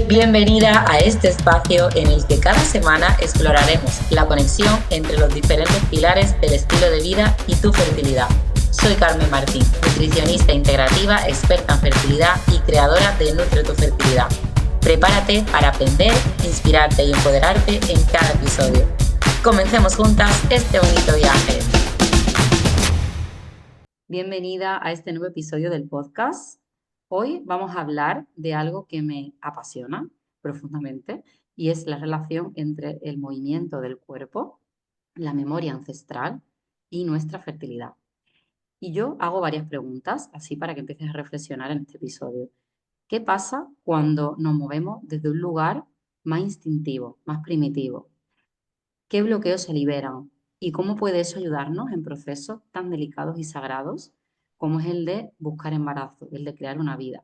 Bienvenida a este espacio en el que cada semana exploraremos la conexión entre los diferentes pilares del estilo de vida y tu fertilidad. Soy Carmen Martín, nutricionista integrativa, experta en fertilidad y creadora de Nutre tu Fertilidad. Prepárate para aprender, inspirarte y empoderarte en cada episodio. Comencemos juntas este bonito viaje. Bienvenida a este nuevo episodio del podcast. Hoy vamos a hablar de algo que me apasiona profundamente y es la relación entre el movimiento del cuerpo, la memoria ancestral y nuestra fertilidad. Y yo hago varias preguntas, así para que empieces a reflexionar en este episodio. ¿Qué pasa cuando nos movemos desde un lugar más instintivo, más primitivo? ¿Qué bloqueos se liberan? ¿Y cómo puede eso ayudarnos en procesos tan delicados y sagrados como es el de buscar embarazo, el de crear una vida?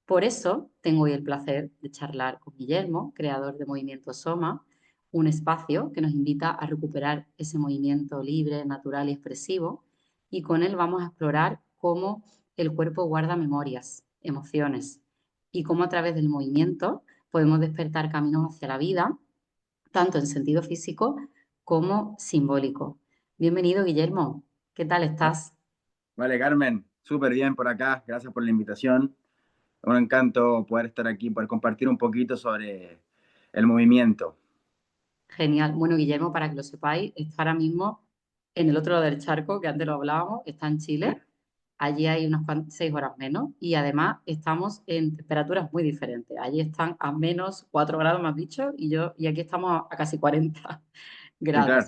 Por eso tengo hoy el placer de charlar con Guillermo, creador de Movimiento Soma, un espacio que nos invita a recuperar ese movimiento libre, natural y expresivo. Y con él vamos a explorar cómo el cuerpo guarda memorias, emociones y cómo a través del movimiento podemos despertar caminos hacia la vida, tanto en sentido físico como simbólico. Bienvenido, Guillermo. ¿Qué tal estás? Vale, Carmen, súper bien por acá. Gracias por la invitación. Un encanto poder estar aquí, poder compartir un poquito sobre el movimiento. Genial. Bueno, Guillermo, para que lo sepáis, está ahora mismo en el otro lado del charco, que antes lo hablábamos, está en Chile. Allí hay unas 6 horas menos y además estamos en temperaturas muy diferentes. Allí están a menos 4 grados, me has dicho, y aquí estamos a casi 40 Sí, grados. claro.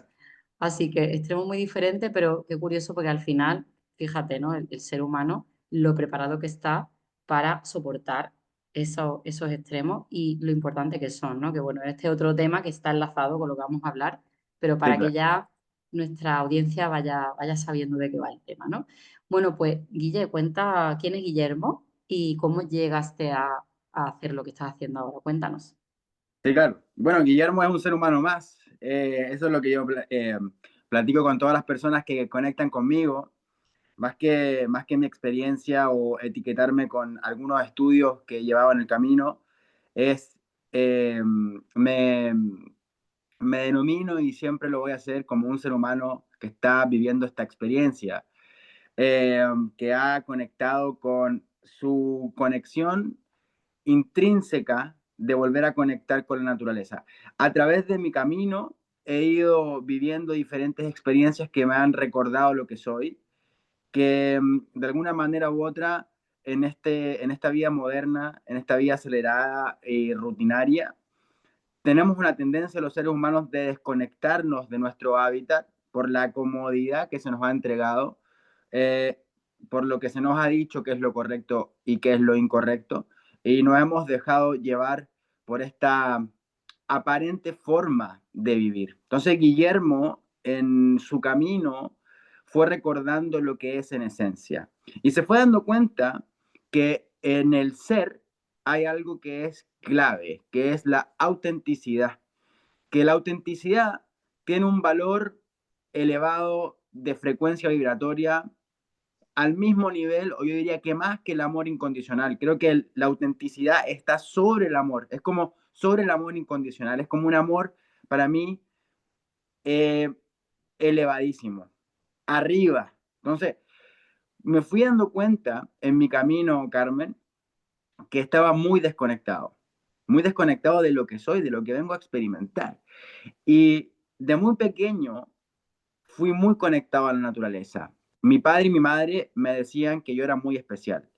Así que extremos muy diferentes, pero qué curioso porque al final, fíjate, ¿no? El ser humano, lo preparado que está para soportar esos extremos y lo importante que son, ¿no? Que bueno, este otro tema que está enlazado con lo que vamos a hablar, pero Sí, para que claro. ya nuestra audiencia vaya sabiendo de qué va el tema, ¿no? Bueno, pues Guille, cuenta quién es Guillermo y cómo llegaste a hacer lo que estás haciendo ahora. Cuéntanos. Sí, claro. Bueno, Guillermo es un ser humano más. Eso es lo que yo platico con todas las personas que conectan conmigo. Más que mi experiencia o etiquetarme con algunos estudios que llevaba en el camino, es eh, me, me denomino y siempre lo voy a hacer como un ser humano que está viviendo esta experiencia, que ha conectado con su conexión intrínseca de volver a conectar con la naturaleza. A través de mi camino he ido viviendo diferentes experiencias que me han recordado lo que soy, que de alguna manera u otra en esta vida moderna, en esta vida acelerada y rutinaria, tenemos una tendencia los seres humanos de desconectarnos de nuestro hábitat por la comodidad que se nos ha entregado, eh, por lo que se nos ha dicho que es lo correcto y que es lo incorrecto, y nos hemos dejado llevar por esta aparente forma de vivir. Entonces Guillermo, en su camino, fue recordando lo que es en esencia y se fue dando cuenta que en el ser hay algo que es clave, que es la autenticidad, que la autenticidad tiene un valor elevado de frecuencia vibratoria al mismo nivel, o yo diría que más que el amor incondicional. Creo que la autenticidad está sobre el amor, es como sobre el amor incondicional, es como un amor para mí eh, elevadísimo, arriba. Entonces, me fui dando cuenta en mi camino, Carmen, que estaba muy desconectado de lo que soy, de lo que vengo a experimentar. Y de muy pequeño fui muy conectado a la naturaleza. Mi padre y mi madre me decían que yo era muy especial.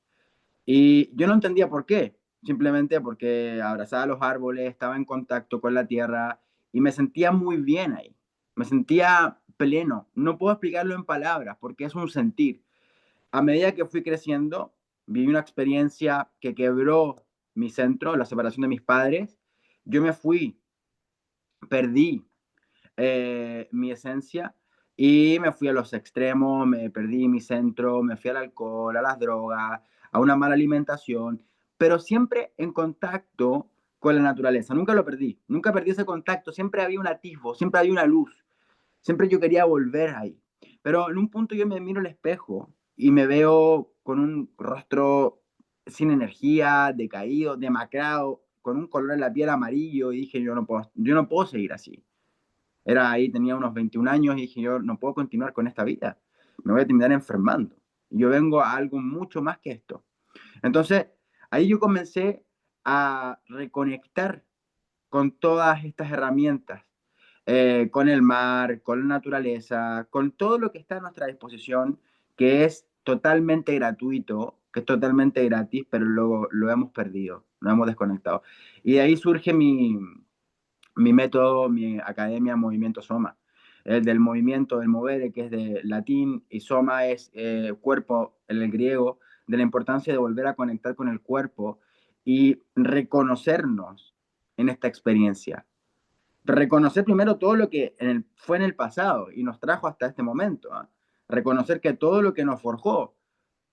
Y yo no entendía por qué, simplemente porque abrazaba los árboles, estaba en contacto con la tierra y me sentía muy bien ahí. Me sentía pleno. No puedo explicarlo en palabras porque es un sentir. A medida que fui creciendo, viví una experiencia que quebró mi centro, la separación de mis padres. Yo me fui, perdí mi esencia y me fui a los extremos, me perdí mi centro, me fui al alcohol, a las drogas, a una mala alimentación, pero siempre en contacto con la naturaleza. Nunca lo perdí, nunca perdí ese contacto, siempre había un atisbo, siempre había una luz, siempre yo quería volver ahí. Pero en un punto yo me miro al espejo y me veo con un rostro sin energía, decaído, demacrado, con un color en la piel amarillo y dije, yo no puedo seguir así. Era ahí, tenía unos 21 años y dije, yo no puedo continuar con esta vida. Me voy a terminar enfermando. Yo vengo a algo mucho más que esto. Entonces, ahí yo comencé a reconectar con todas estas herramientas, con el mar, con la naturaleza, con todo lo que está a nuestra disposición, que es totalmente gratuito, que es totalmente gratis, pero luego lo hemos perdido, lo hemos desconectado. Y de ahí surge mi método, mi academia Movimiento Soma. El del movimiento, del mover, que es de latín, y soma es cuerpo en el griego, de la importancia de volver a conectar con el cuerpo y reconocernos en esta experiencia. Reconocer primero todo lo que fue en el pasado y nos trajo hasta este momento. ¿Eh? Reconocer que todo lo que nos forjó,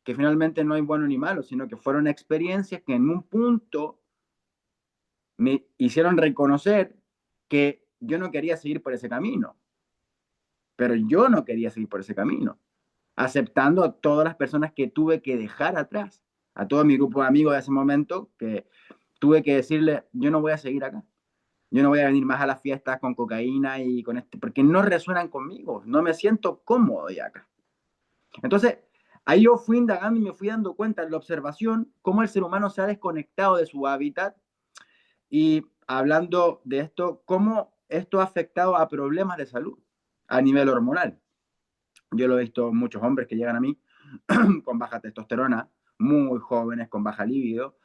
que finalmente no hay bueno ni malo, sino que fueron experiencias que en un punto me hicieron reconocer que yo no quería seguir por ese camino, pero yo no quería seguir por ese camino, aceptando a todas las personas que tuve que dejar atrás, a todo mi grupo de amigos de ese momento, que tuve que decirle, yo no voy a seguir acá, yo no voy a venir más a las fiestas con cocaína y con porque no resuenan conmigo, no me siento cómodo ya acá. Entonces, ahí yo fui indagando y me fui dando cuenta en la observación cómo el ser humano se ha desconectado de su hábitat. Y hablando de esto, ¿cómo esto ha afectado a problemas de salud a nivel hormonal? Yo lo he visto muchos hombres que llegan a mí con baja testosterona, muy jóvenes, con baja libido,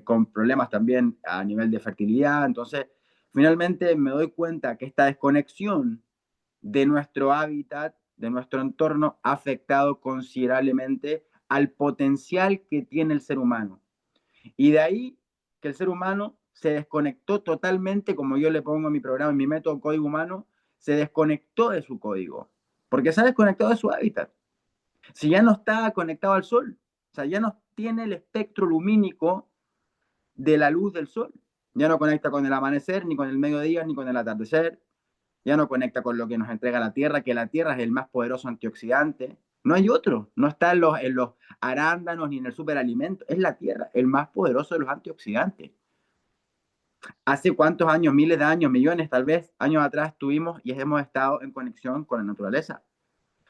con problemas también a nivel de fertilidad. Entonces, finalmente me doy cuenta que esta desconexión de nuestro hábitat, de nuestro entorno, ha afectado considerablemente al potencial que tiene el ser humano. Y de ahí que el ser humano se desconectó totalmente, como yo le pongo en mi programa, en mi método código humano, se desconectó de su código, porque se ha desconectado de su hábitat. Si ya no está conectado al sol, o sea, ya no tiene el espectro lumínico de la luz del sol, ya no conecta con el amanecer, ni con el mediodía, ni con el atardecer, ya no conecta con lo que nos entrega la Tierra, que la Tierra es el más poderoso antioxidante. No hay otro, no está en los arándanos ni en el superalimento, es la Tierra, el más poderoso de los antioxidantes. ¿Hace cuántos años, miles de años, millones tal vez, años atrás tuvimos y hemos estado en conexión con la naturaleza?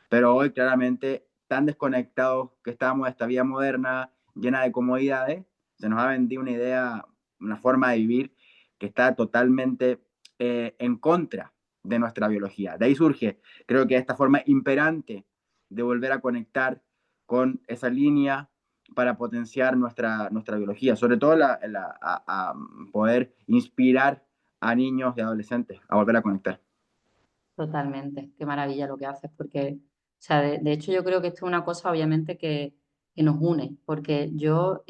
Pero hoy claramente tan desconectados que estamos de esta vida moderna llena de comodidades, se nos ha vendido una idea, una forma de vivir que está totalmente en contra de nuestra biología. De ahí surge, creo que esta forma imperante de volver a conectar con esa línea para potenciar nuestra biología, sobre todo a poder inspirar a niños y adolescentes a volver a conectar. Totalmente, qué maravilla lo que haces, porque, o sea, de hecho yo creo que esto es una cosa obviamente que nos une, porque yo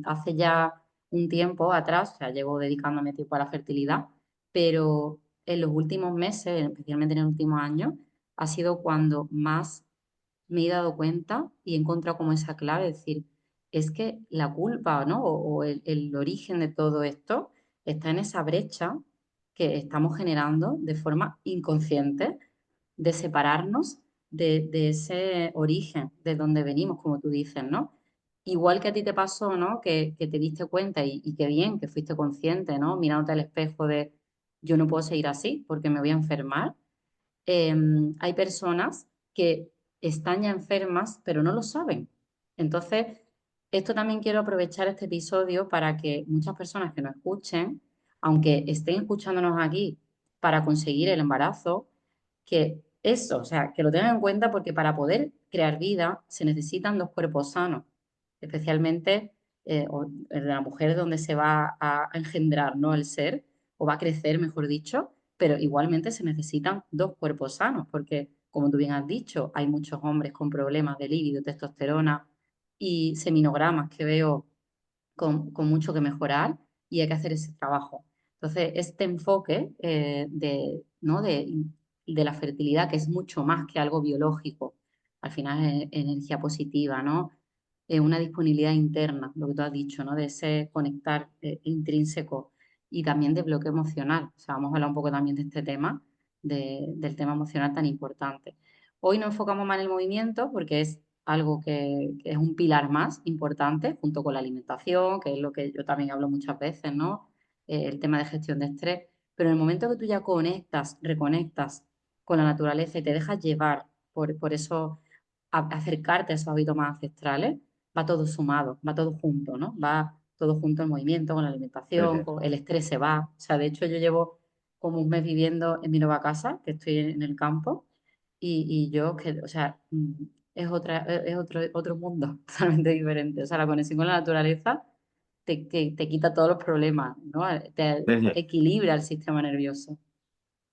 hace ya un tiempo atrás, o sea, llevo dedicándome tiempo a la fertilidad, pero en los últimos meses, especialmente en el último año, ha sido cuando más me he dado cuenta y he encontrado como esa clave, es decir, es que la culpa, ¿no? O el origen de todo esto está en esa brecha que estamos generando de forma inconsciente de separarnos de ese origen, de donde venimos, como tú dices, ¿no? Igual que a ti te pasó, ¿no? Que te diste cuenta y qué bien, que fuiste consciente, ¿no? Mirándote al espejo de yo no puedo seguir así porque me voy a enfermar. Hay personas que están ya enfermas, pero no lo saben. Entonces, esto también quiero aprovechar este episodio para que muchas personas que nos escuchen, aunque estén escuchándonos aquí para conseguir el embarazo, que eso, o sea, que lo tengan en cuenta porque para poder crear vida se necesitan dos cuerpos sanos, especialmente el de la mujer donde se va a engendrar, ¿no? El ser, o va a crecer, mejor dicho, pero igualmente se necesitan dos cuerpos sanos, porque, como tú bien has dicho, hay muchos hombres con problemas de líbido, testosterona y seminogramas que veo con mucho que mejorar y hay que hacer ese trabajo. Entonces, este enfoque ¿no? de la fertilidad, que es mucho más que algo biológico, al final es energía positiva, ¿no? Una disponibilidad interna, lo que tú has dicho, ¿no? De ese conectar intrínseco y también de bloqueo emocional. O sea, vamos a hablar un poco también de este tema, del tema emocional tan importante. Hoy nos enfocamos más en el movimiento porque es algo que es un pilar más importante junto con la alimentación, que es lo que yo también hablo muchas veces, ¿no? El tema de gestión de estrés. Pero en el momento que tú ya conectas, reconectas con la naturaleza y te dejas llevar por eso, acercarte a esos hábitos más ancestrales, va todo sumado, va todo junto, ¿no? Va todo junto en movimiento, con la Sí, sí. alimentación, con el estrés se va. O sea, de hecho yo llevo como un mes viviendo en mi nueva casa, que estoy en el campo, y yo, que, o sea, es otro mundo totalmente diferente. O sea, la conexión con la naturaleza te quita todos los problemas, ¿no? Te Sí, sí. equilibra el sistema nervioso.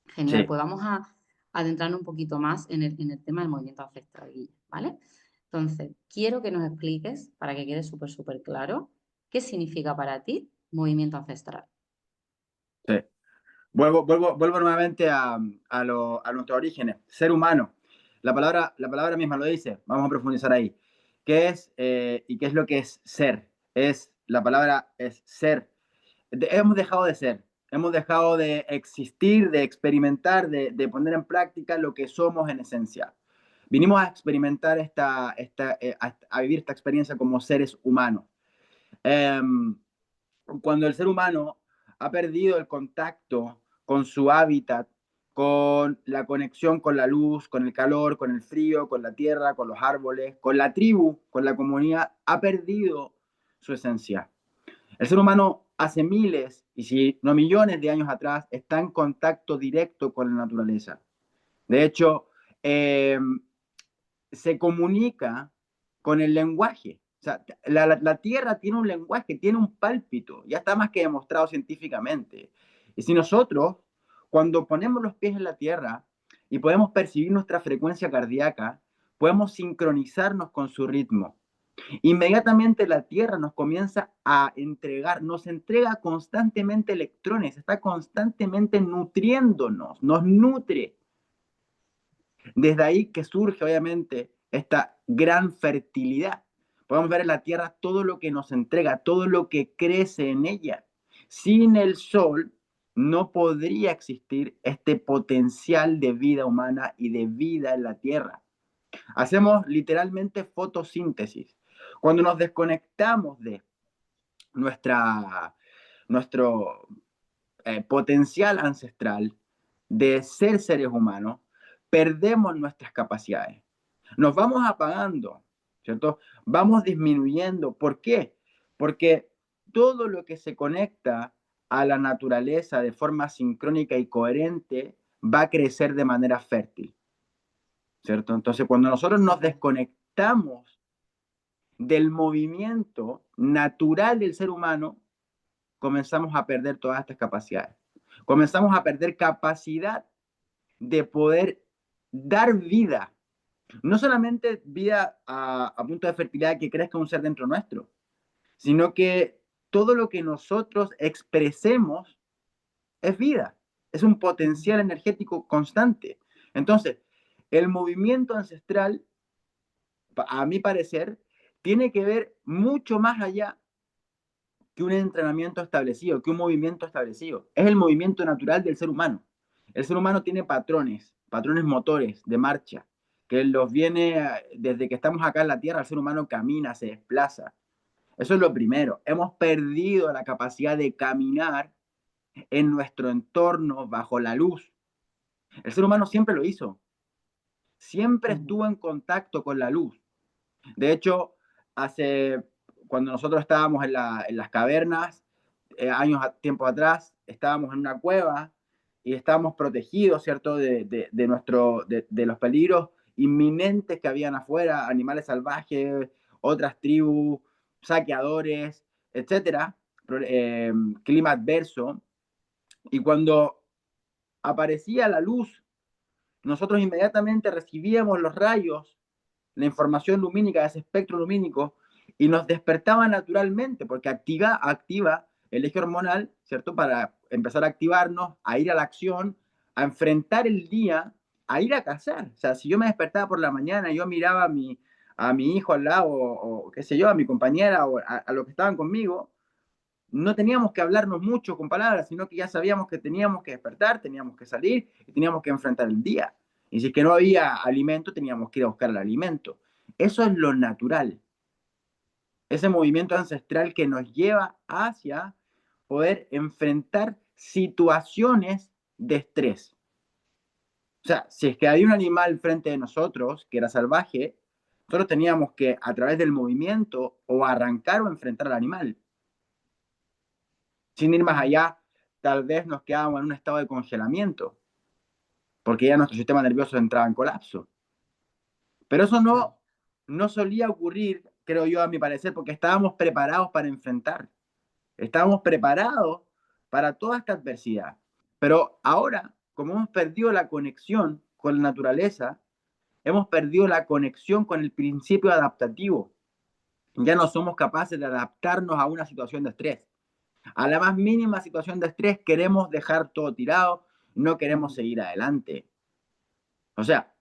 Genial, Sí, pues vamos a adentrarnos un poquito más en el tema del movimiento ancestral, Guille, ¿vale? Entonces, quiero que nos expliques, para que quede súper claro, qué significa para ti movimiento ancestral. sí. Vuelvo nuevamente a nuestros orígenes, ser humano. La palabra misma lo dice, vamos a profundizar ahí. ¿Qué es y qué es lo que es ser? La palabra es ser. Hemos dejado de ser, hemos dejado de existir, de experimentar, de poner en práctica lo que somos en esencia. Vinimos a experimentar a vivir esta experiencia como seres humanos. Um, Cuando el ser humano ha perdido el contacto con su hábitat, con la conexión con la luz, con el calor, con el frío, con la tierra, con los árboles, con la tribu, con la comunidad, ha perdido su esencia. El ser humano hace miles, y si no millones de años atrás, está en contacto directo con la naturaleza. De hecho, eh, se comunica con el lenguaje. O sea, la Tierra tiene un lenguaje, tiene un pálpito, ya está más que demostrado científicamente. Y si nosotros, cuando ponemos los pies en la Tierra y podemos percibir nuestra frecuencia cardíaca, podemos sincronizarnos con su ritmo. Inmediatamente la Tierra nos comienza a entregar, nos entrega constantemente electrones, está constantemente nutriéndonos, nos nutre. Desde ahí que surge, obviamente, esta gran fertilidad. Podemos ver en la tierra todo lo que nos entrega, todo lo que crece en ella. Sin el sol no podría existir este potencial de vida humana y de vida en la tierra. Hacemos literalmente fotosíntesis. Cuando nos desconectamos de nuestra, nuestro potencial ancestral de ser seres humanos, perdemos nuestras capacidades. Nos vamos apagando, ¿cierto? Vamos disminuyendo. ¿Por qué? Porque todo lo que se conecta a la naturaleza de forma sincrónica y coherente va a crecer de manera fértil, ¿cierto? Entonces, cuando nosotros nos desconectamos del movimiento natural del ser humano, comenzamos a perder todas estas capacidades. Comenzamos a perder capacidad de poder dar vida, no solamente vida a punto de fertilidad que crezca un ser dentro nuestro, sino que todo lo que nosotros expresemos es vida, es un potencial energético constante. Entonces, el movimiento ancestral, a mi parecer, tiene que ver mucho más allá que un entrenamiento establecido, que un movimiento establecido. Es el movimiento natural del ser humano. El ser humano tiene patrones motores de marcha, que los viene desde que estamos acá en la Tierra, el ser humano camina, se desplaza. Eso es lo primero. Hemos perdido la capacidad de caminar en nuestro entorno bajo la luz. El ser humano siempre lo hizo. Siempre estuvo en contacto con la luz. De hecho, hace, cuando nosotros estábamos en las cavernas, tiempos atrás, estábamos en una cueva y estábamos protegidos, ¿cierto?, de los peligros inminentes que habían afuera, animales salvajes, otras tribus, saqueadores, etcétera, clima adverso. Y cuando aparecía la luz, nosotros inmediatamente recibíamos los rayos, la información lumínica, ese espectro lumínico, y nos despertaba naturalmente, porque activa el eje hormonal, ¿cierto? Para empezar a activarnos, a ir a la acción, a enfrentar el día, a ir a cazar. O sea, si yo me despertaba por la mañana, yo miraba a mi hijo al lado, o qué sé yo, a mi compañera, o a los que estaban conmigo, no teníamos que hablarnos mucho con palabras, sino que ya sabíamos que teníamos que despertar, teníamos que salir y teníamos que enfrentar el día. Y si es que no había alimento, teníamos que ir a buscar el alimento. Eso es lo natural, ese movimiento ancestral que nos lleva hacia poder enfrentar situaciones de estrés. O sea, si es que hay un animal frente de nosotros que era salvaje, nosotros teníamos que, a través del movimiento, o arrancar o enfrentar al animal. Sin ir más allá, tal vez nos quedábamos en un estado de congelamiento, porque ya nuestro sistema nervioso entraba en colapso. Pero eso no solía ocurrir, creo yo, a mi parecer, porque estábamos preparados para enfrentar. Estábamos preparados para toda esta adversidad. Pero ahora, como hemos perdido la conexión con la naturaleza, hemos perdido la conexión con el principio adaptativo. Ya no somos capaces de adaptarnos a una situación de estrés. A la más mínima situación de estrés queremos dejar todo tirado, no queremos seguir adelante. O sea,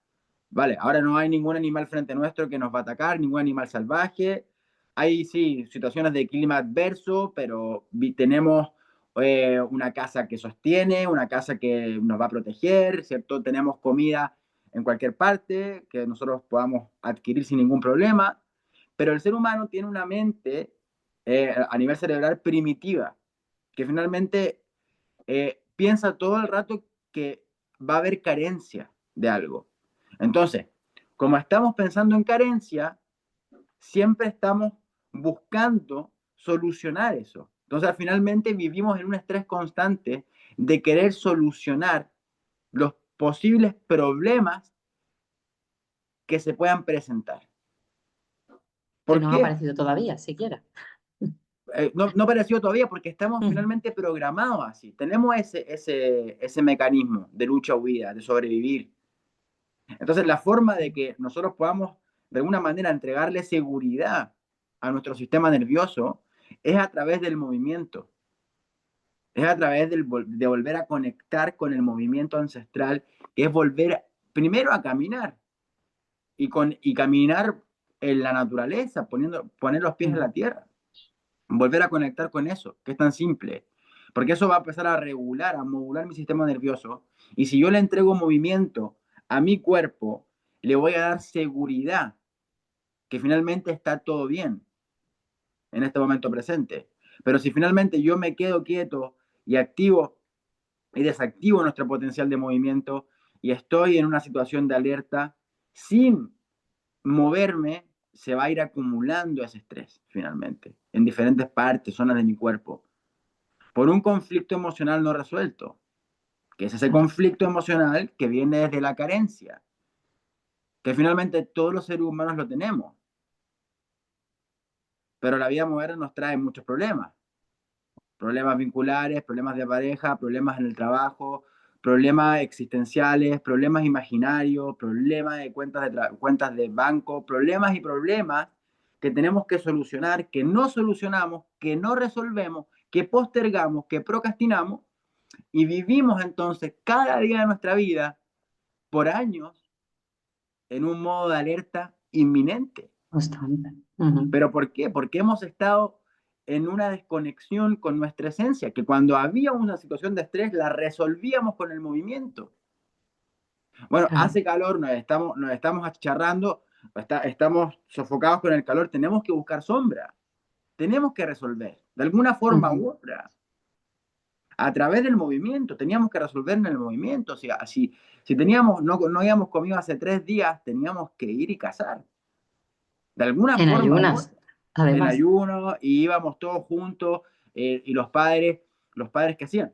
vale, ahora no hay ningún animal frente nuestro que nos va a atacar, ningún animal salvaje. Hay, sí, situaciones de clima adverso, pero tenemos una casa que sostiene, una casa que nos va a proteger, ¿cierto? Tenemos comida en cualquier parte que nosotros podamos adquirir sin ningún problema. Pero el ser humano tiene una mente a nivel cerebral primitiva, que finalmente piensa todo el rato que va a haber carencia de algo. Entonces, como estamos pensando en carencia, siempre estamos buscando solucionar eso. Entonces, finalmente vivimos en un estrés constante de querer solucionar los posibles problemas que se puedan presentar. Que ¿Por no ha qué? aparecido todavía, siquiera. No apareció todavía porque estamos Ujú. finalmente programados así. Tenemos ese mecanismo de lucha-huida, de sobrevivir. Entonces, la forma de que nosotros podamos, de alguna manera, entregarle seguridad a nuestro sistema nervioso es a través del movimiento. Es a través de volver a conectar con el movimiento ancestral, que es volver primero a caminar y caminar en la naturaleza, poner los pies en la tierra. Volver a conectar con eso, que es tan simple. Porque eso va a empezar a regular, a modular mi sistema nervioso. Y si yo le entrego movimiento a mi cuerpo, le voy a dar seguridad que finalmente está todo bien en este momento presente. Pero si finalmente yo me quedo quieto y activo y desactivo nuestro potencial de movimiento y estoy en una situación de alerta sin moverme, se va a ir acumulando ese estrés finalmente en diferentes partes, zonas de mi cuerpo, por un conflicto emocional no resuelto, que es ese conflicto emocional que viene desde la carencia, que finalmente todos los seres humanos lo tenemos, pero la vida moderna nos trae muchos problemas, problemas vinculares, problemas de pareja, problemas en el trabajo, problemas existenciales, problemas imaginarios, problemas de cuentas de banco, problemas y problemas que tenemos que solucionar, que no solucionamos, que no resolvemos, que postergamos, que procrastinamos y vivimos entonces cada día de nuestra vida por años en un modo de alerta inminente. Constante. Ujú. ¿Pero por qué? Porque hemos estado en una desconexión con nuestra esencia, que cuando había una situación de estrés la resolvíamos con el movimiento. Bueno, Claro. hace calor, nos estamos achicharrando, estamos sofocados con el calor, tenemos que buscar sombra, tenemos que resolver, de alguna forma Ujú. u otra, a través del movimiento, teníamos que resolver en el movimiento. O sea, si teníamos, no habíamos comido hace 3 días, teníamos que ir y cazar, de alguna En forma u ayunas, otra, en además. ayuno, y íbamos todos juntos, y los padres ¿qué hacían?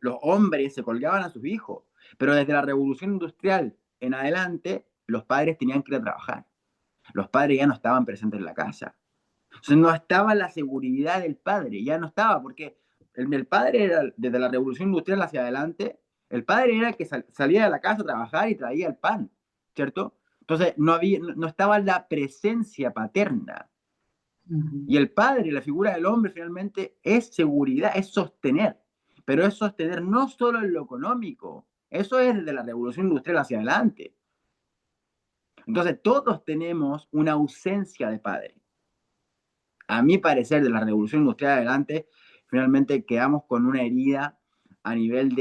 Los hombres se colgaban a sus hijos, pero desde la revolución industrial en adelante, los padres tenían que ir a trabajar. Los padres ya no estaban presentes en la casa. Entonces no estaba la seguridad del padre, ya no estaba, porque el padre era, desde la revolución industrial hacia adelante, el padre era el que salía de la casa a trabajar y traía el pan, ¿cierto? Entonces no estaba la presencia paterna. Ujú. Y el padre, la figura del hombre finalmente es seguridad, es sostener, pero es sostener no solo en lo económico, eso es desde la revolución industrial hacia adelante. Entonces todos tenemos una ausencia de padre. A mi parecer, de la revolución industrial adelante, finalmente quedamos con una herida a nivel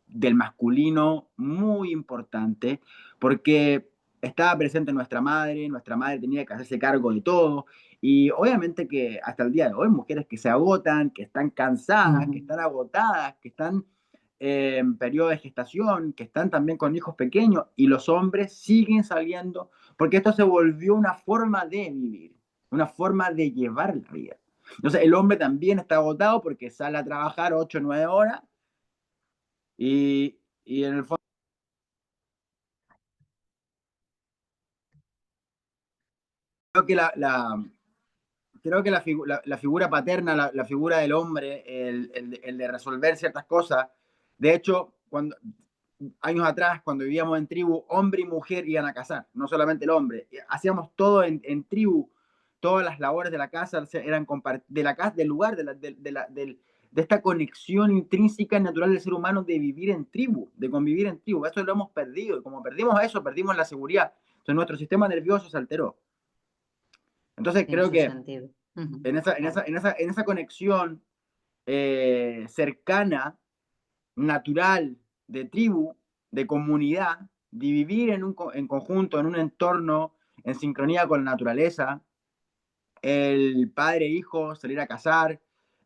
del masculino muy importante, porque estaba presente nuestra madre tenía que hacerse cargo de todo, y obviamente que hasta el día de hoy mujeres que se agotan, que están cansadas, que están agotadas, que están en periodo de gestación, que están también con hijos pequeños, y los hombres siguen saliendo, porque esto se volvió una forma de vivir, una forma de llevar la vida. Entonces el hombre también está agotado porque sale a trabajar 8 o 9 horas y en el fondo creo que creo que la figura paterna, la figura del hombre, el de resolver ciertas cosas, de hecho, años atrás, cuando vivíamos en tribu, hombre y mujer iban a cazar, no solamente el hombre. Hacíamos todo en tribu, todas las labores de la casa eran de la casa, del lugar, de esta conexión intrínseca y natural del ser humano de vivir en tribu, de convivir en tribu. Eso lo hemos perdido, y como perdimos eso, perdimos la seguridad. Entonces nuestro sistema nervioso se alteró. Entonces Tiene creo su que sentido. Claro. en esa conexión cercana, natural, de tribu, de comunidad, de vivir en conjunto, en un entorno, en sincronía con la naturaleza, el padre e hijo, salir a cazar,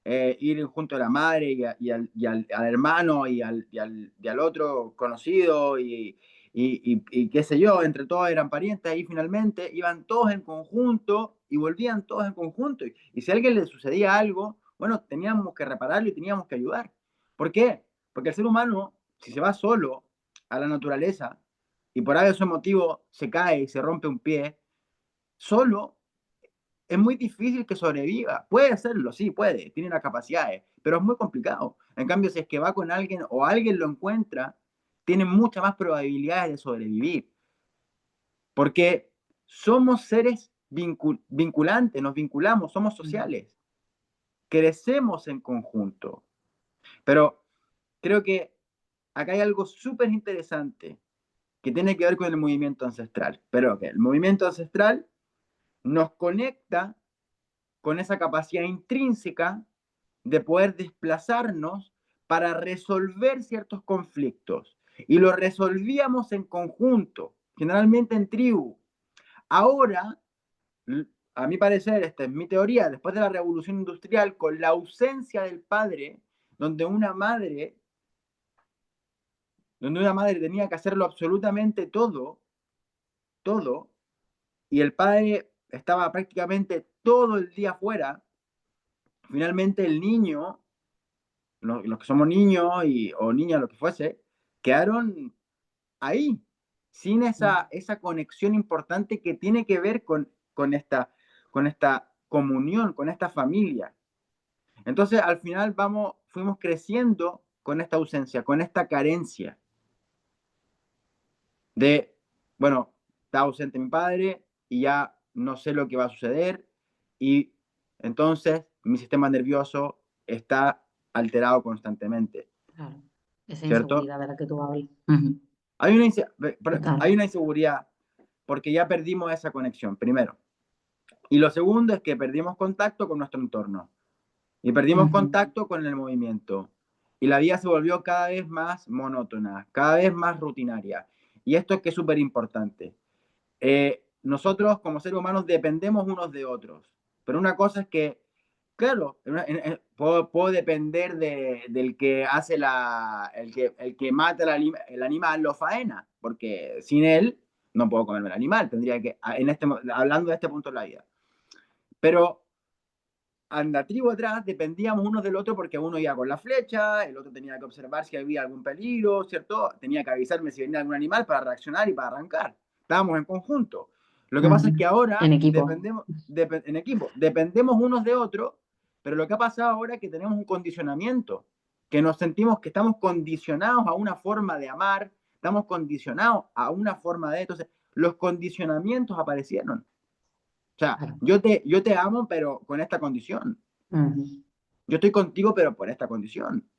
ir junto a la madre al hermano y al otro conocido y qué sé yo, entre todos eran parientes y finalmente iban todos en conjunto y volvían todos en conjunto. Y si a alguien le sucedía algo, bueno, teníamos que repararlo y teníamos que ayudar. ¿Por qué? Porque el ser humano, si se va solo a la naturaleza y por algún motivo se cae y se rompe un pie, solo es muy difícil que sobreviva. Puede hacerlo, sí, puede, tiene las capacidades, pero es muy complicado. En cambio, si es que va con alguien o alguien lo encuentra, tiene muchas más probabilidades de sobrevivir. Porque somos seres vinculantes, nos vinculamos, somos sociales, crecemos en conjunto. Pero creo que acá hay algo súper interesante que tiene que ver con el movimiento ancestral. Pero que el movimiento ancestral nos conecta con esa capacidad intrínseca de poder desplazarnos para resolver ciertos conflictos. Y lo resolvíamos en conjunto, generalmente en tribu. Ahora, a mi parecer, esta es mi teoría, después de la revolución industrial, con la ausencia del padre, donde donde una madre tenía que hacerlo absolutamente todo, todo, y el padre estaba prácticamente todo el día afuera, finalmente el niño, los que somos niños o niñas, lo que fuese, quedaron ahí, sin esa conexión importante que tiene que ver con esta comunión, con esta familia. Entonces, al final fuimos creciendo con esta ausencia, con esta carencia de, bueno, está ausente mi padre y ya no sé lo que va a suceder y entonces mi sistema nervioso está alterado constantemente, Claro. Esa ¿cierto? inseguridad de la que tú hablas. Hay una, Total. hay una inseguridad porque ya perdimos esa conexión, primero. Y lo segundo es que perdimos contacto con nuestro entorno y perdimos contacto con el movimiento. Y la vida se volvió cada vez más monótona, cada vez más rutinaria. Y esto es que es súper importante. Nosotros como seres humanos dependemos unos de otros. Pero una cosa es que, claro, puedo depender del que hace el que mata el animal, lo faena, porque sin él no puedo comerme el animal. Tendría que, hablando de este punto de la vida. Pero en la tribu atrás dependíamos unos del otro porque uno iba con la flecha, el otro tenía que observar si había algún peligro, ¿cierto? Tenía que avisarme si venía algún animal para reaccionar y para arrancar. Estábamos en conjunto. Lo que pasa es que En ahora equipo. en equipo, dependemos unos de otros, pero lo que ha pasado ahora es que tenemos un condicionamiento, que nos sentimos que estamos condicionados a una forma de amar, estamos condicionados a una forma de... Entonces, los condicionamientos aparecieron. O sea, Claro. yo te amo, pero con esta condición. Ujú. Yo estoy contigo, pero por esta condición.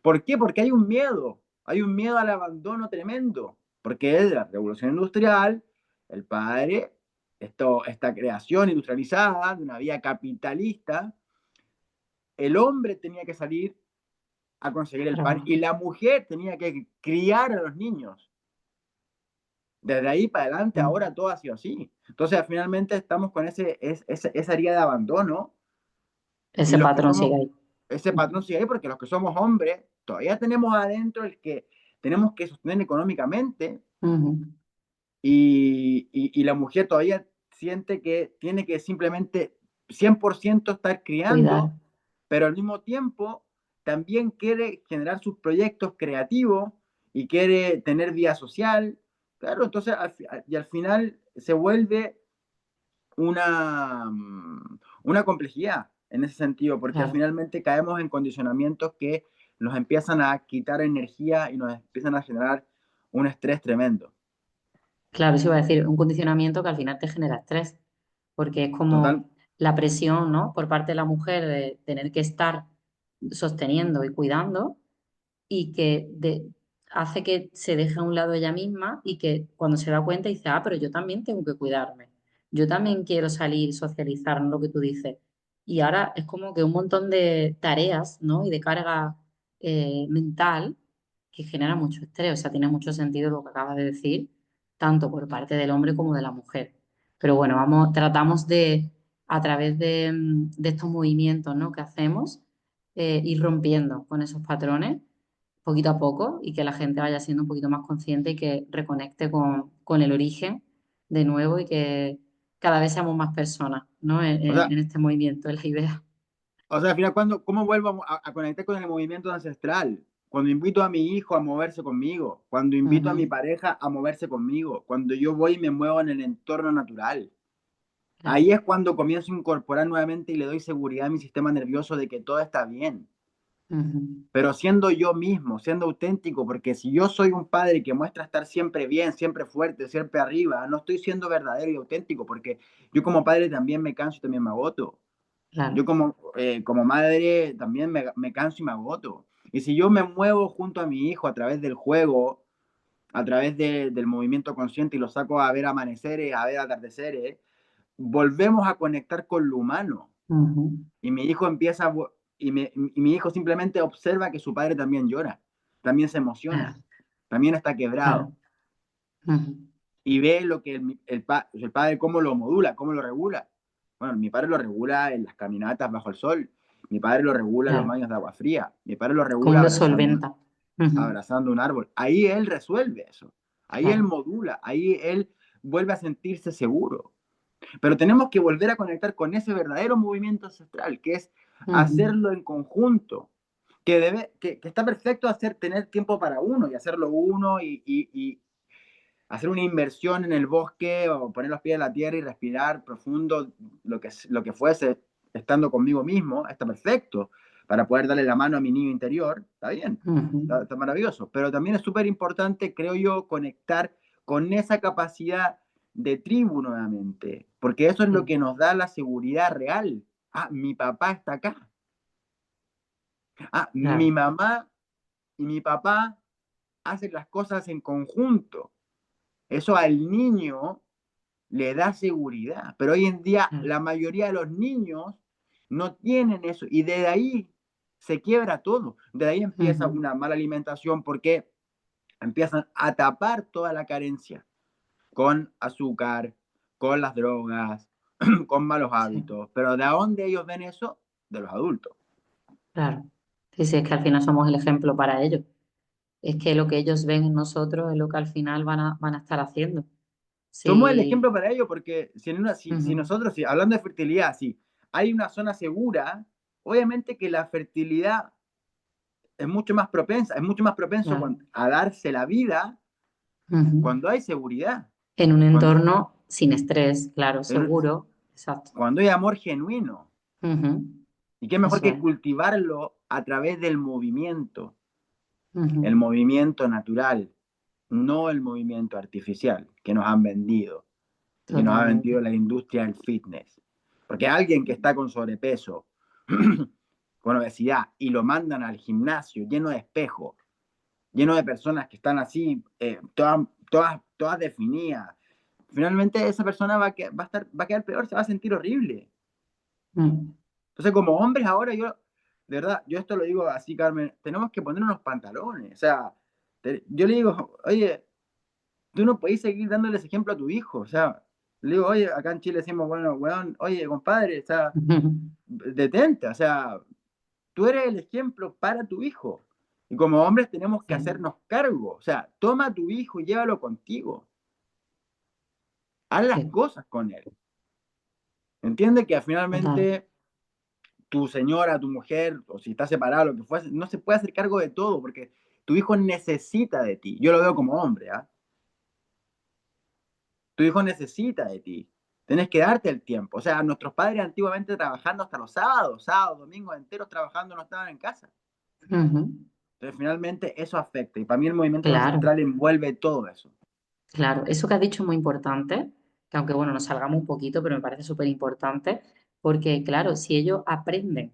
¿Por qué? Porque hay un miedo al abandono tremendo, porque es de la revolución industrial, el padre, esta creación industrializada de una vida capitalista, el hombre tenía que salir a conseguir el pan Claro. y la mujer tenía que criar a los niños. Desde ahí para adelante, mm. ahora todo ha sido así. Entonces, finalmente estamos con esa herida de abandono y Ese los que patrón somos, sigue ahí. ese Ujú, patrón sigue ahí porque los que somos hombres todavía tenemos adentro el que tenemos que sostener económicamente ujú. y la mujer todavía siente que tiene que simplemente 100% estar Cuidar, criando, pero al mismo tiempo también quiere generar sus proyectos creativos y quiere tener vida social. Claro, entonces y al final se vuelve una complejidad en ese sentido, porque claro. finalmente caemos en condicionamientos que nos empiezan a quitar energía y nos empiezan a generar un estrés tremendo. Claro, eso iba a decir, un condicionamiento que al final te genera estrés, porque es Total, como la presión, ¿no? Por parte de la mujer de tener que estar sosteniendo y cuidando y hace que se deje a un lado ella misma y que cuando se da cuenta dice, ah, pero yo también tengo que cuidarme, yo también quiero salir, socializar, ¿no? Lo que tú dices. Y ahora es como que un montón de tareas, ¿no? Y de carga mental que genera mucho estrés, o sea, tiene mucho sentido lo que acabas de decir, tanto por parte del hombre como de la mujer. Pero bueno, tratamos de, a través de estos movimientos, ¿no? Que hacemos, ir rompiendo con esos patrones poquito a poco y que la gente vaya siendo un poquito más consciente y que reconecte con el origen de nuevo y que cada vez seamos más personas, ¿no? o sea, En este movimiento, es la idea. al final, ¿cómo vuelvo a conectar con el movimiento ancestral? Cuando invito a mi hijo a moverse conmigo, cuando invito a mi Ujú, pareja a moverse conmigo, cuando yo voy y me muevo en el entorno natural. claro. Ahí es cuando comienzo a incorporar nuevamente y le doy seguridad a mi sistema nervioso de que todo está bien. Ujú, Pero siendo yo mismo, siendo auténtico, porque si yo soy un padre que muestra estar siempre bien, siempre fuerte, siempre arriba, no estoy siendo verdadero y auténtico, porque yo como padre también me canso y también me agoto. claro. Yo como madre también me canso y me agoto. Y si yo me muevo junto a mi hijo a través del juego, a través del movimiento consciente y lo saco a ver amaneceres, a ver atardeceres, volvemos a conectar con lo humano. Ujú, Y mi hijo y mi hijo simplemente observa que su padre también llora, también se emociona, claro, también está quebrado. claro. Ujú, Y ve lo que el padre cómo lo modula, cómo lo regula. Bueno, mi padre lo regula en las caminatas bajo el sol, mi padre lo regula en los claro. baños de agua fría, mi padre lo ¿Cómo regula lo solventa? Ujú, abrazando un árbol. Ahí él resuelve eso, ahí él claro. modula, ahí él vuelve a sentirse seguro. Pero tenemos que volver a conectar con ese verdadero movimiento ancestral, que es Ujú, hacerlo en conjunto, que está perfecto tener tiempo para uno y hacerlo uno y hacer una inversión en el bosque o poner los pies en la tierra y respirar profundo, lo que fuese, estando conmigo mismo, está perfecto. Para poder darle la mano a mi niño interior, está bien, ujú, está maravilloso. Pero también es súper importante, creo yo, conectar con esa capacidad de tribu nuevamente, porque eso es lo sí, que nos da la seguridad real. Ah, mi papá está acá. Ah, mi claro. mamá y mi papá hacen las cosas en conjunto. Eso al niño le da seguridad. Pero hoy en día Claro. la mayoría de los niños no tienen eso y de ahí se quiebra todo. De ahí empieza Ujú, una mala alimentación porque empiezan a tapar toda la carencia con azúcar, con las drogas, con malos sí. hábitos. Pero ¿de dónde ellos ven eso? De los adultos. Claro. Sí, sí, es que al final somos el ejemplo para ellos. Es que lo que ellos ven en nosotros es lo que al final van a estar haciendo. Somos el Sí. ejemplo para ello porque si Ujú, nosotros, hablando de fertilidad, si hay una zona segura, obviamente que la fertilidad es mucho más propenso claro. a darse la vida Ujú. cuando hay seguridad, En un cuando, entorno sin estrés, claro, en- seguro. Exacto. cuando hay amor genuino. Ujú, Y qué mejor eso que es. cultivarlo a través del el Ujú, movimiento natural, no el movimiento artificial que nos han vendido y que nos ha totalmente. vendido la industria del fitness. Porque alguien que está con sobrepeso, con obesidad, y lo mandan al gimnasio lleno de espejos, lleno de personas que están así, todas definidas. Finalmente esa persona va a quedar peor, se va a sentir horrible. Mm, Entonces, como hombres ahora, de verdad, yo esto lo digo así, Carmen, tenemos que poner unos pantalones. O sea, yo le digo, oye, tú no podés seguir dándole ese ejemplo a tu hijo. O sea, le digo, oye, acá en Chile decimos, bueno, weón, oye, compadre, o sea, detente, o sea, tú eres el ejemplo para tu hijo. Y como hombres tenemos que Sí, hacernos cargo. O sea, toma a tu hijo y llévalo contigo. Haz las sí, cosas con él. Entiende que total. finalmente tu señora, tu mujer, o si está separado, lo que fuese, no se puede hacer cargo de todo porque tu hijo necesita de ti. Yo lo veo como hombre, ¿ah? Tu hijo necesita de ti. Tienes que darte el tiempo. O sea, nuestros padres antiguamente trabajando hasta los sábados, domingos enteros trabajando, no estaban en casa. Ujú. Entonces, finalmente, eso afecta. Y para mí el movimiento Claro, ancestral envuelve todo eso. claro. Eso que has dicho es muy importante, que aunque bueno, nos salgamos un poquito, pero me parece súper importante, porque claro, si ellos aprenden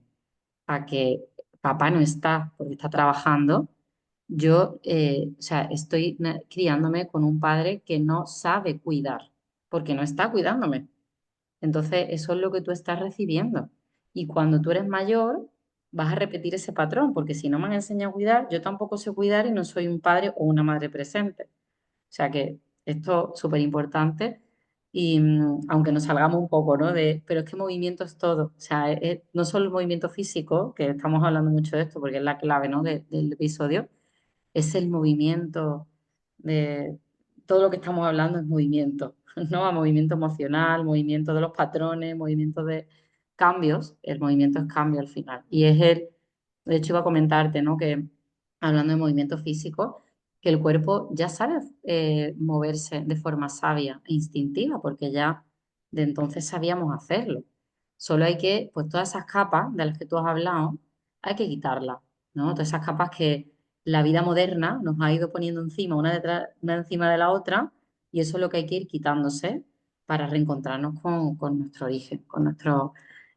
a que papá no está porque está trabajando, yo, o sea, estoy criándome con un padre que no sabe cuidar, porque no está cuidándome. Entonces, eso es lo que tú estás recibiendo. Y cuando tú eres mayor, vas a repetir ese patrón, porque si no me han enseñado a cuidar, yo tampoco sé cuidar y no soy un padre o una madre presente. O sea que esto es súper importante y aunque nos salgamos un poco, ¿no? Pero es que movimiento es todo. O sea, no solo el movimiento físico, que estamos hablando mucho de esto porque es la clave, ¿no? del episodio, es el movimiento de todo lo que estamos hablando es movimiento, ¿no? A movimiento emocional, movimiento de los patrones, movimiento de cambios. El movimiento es cambio al final. Y es de hecho iba a comentarte, ¿no? Que hablando de movimiento físico, que el cuerpo ya sabe moverse de forma sabia e instintiva, porque ya de entonces sabíamos hacerlo. Solo hay que, pues todas esas capas de las que tú has hablado, hay que quitarlas, ¿no? Todas esas capas que la vida moderna nos ha ido poniendo encima, una encima de la otra, y eso es lo que hay que ir quitándose para reencontrarnos con nuestro origen, con nuestro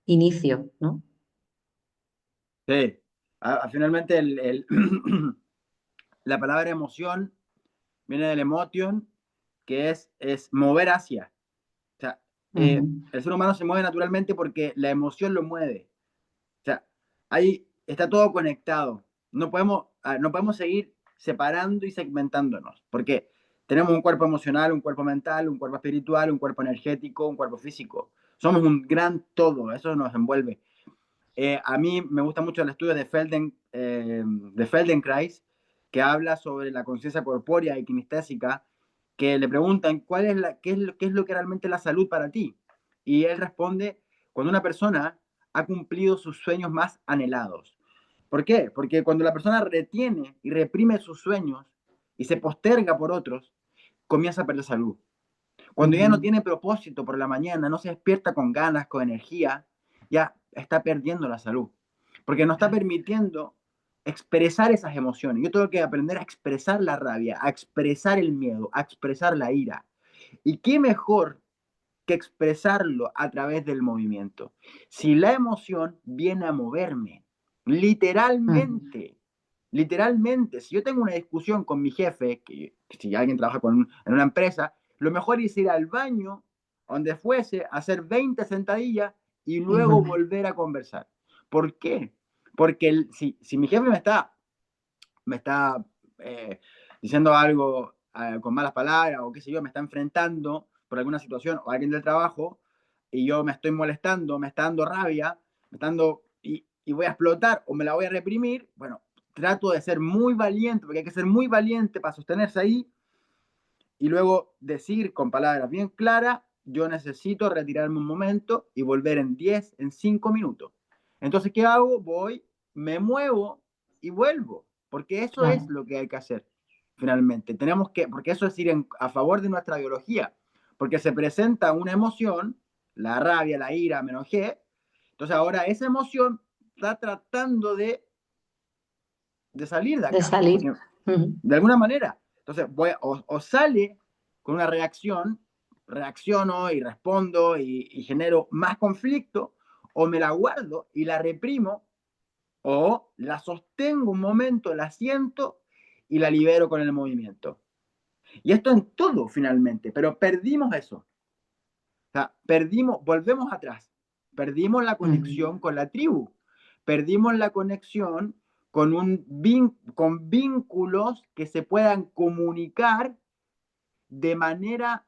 inicio, ¿no? Sí. Finalmente, la palabra emoción viene del emotion, que es mover hacia. O sea, Ujú, el ser humano se mueve naturalmente porque la emoción lo mueve. O sea, ahí está todo conectado. No podemos seguir separando y segmentándonos, porque tenemos un cuerpo emocional, un cuerpo mental, un cuerpo espiritual, un cuerpo energético, un cuerpo físico. Somos un gran todo, eso nos envuelve. A mí me gusta mucho el estudio de Feldenkrais, que habla sobre la conciencia corpórea y kinestésica, que le preguntan qué es lo que realmente es la salud para ti. Y él responde, cuando una persona ha cumplido sus sueños más anhelados. ¿Por qué? Porque cuando la persona retiene y reprime sus sueños y se posterga por otros, comienza a perder salud. Cuando ya no ujú, tiene propósito por la mañana, no se despierta con ganas, con energía, ya está perdiendo la salud. Porque no está permitiendo expresar esas emociones. Yo tengo que aprender a expresar la rabia, a expresar el miedo, a expresar la ira. ¿Y qué mejor que expresarlo a través del movimiento? Si la emoción viene a moverme, ujú, literalmente, literalmente, si yo tengo una discusión con mi jefe, que si alguien trabaja en una empresa, lo mejor es ir al baño, donde fuese, hacer 20 sentadillas y luego ujú, volver a conversar. ¿Por qué? Porque si mi jefe me está diciendo algo con malas palabras o qué sé yo, me está enfrentando por alguna situación o alguien del trabajo y yo me estoy molestando, me está dando rabia, me está dando y voy a explotar o me la voy a reprimir, bueno, trato de ser muy valiente, porque hay que ser muy valiente para sostenerse ahí y luego decir con palabras bien claras, yo necesito retirarme un momento y volver en 10 en 5 minutos. Entonces, ¿qué hago? Voy, me muevo y vuelvo, porque eso es claro, lo que hay que hacer finalmente. Porque eso es ir a favor de nuestra biología, porque se presenta una emoción, la rabia, la ira, me enojé, entonces ahora esa emoción está tratando de salir de de acá, salir. porque Ujú, de alguna manera. Entonces, o sale con una reacción, reacciono y respondo y genero más conflicto, o me la guardo y la reprimo, o la sostengo un momento, la siento y la libero con el movimiento. Y esto en todo finalmente, pero perdimos eso. O sea, volvemos atrás, perdimos la ujú, conexión con la tribu, perdimos la conexión con vínculos que se puedan comunicar de manera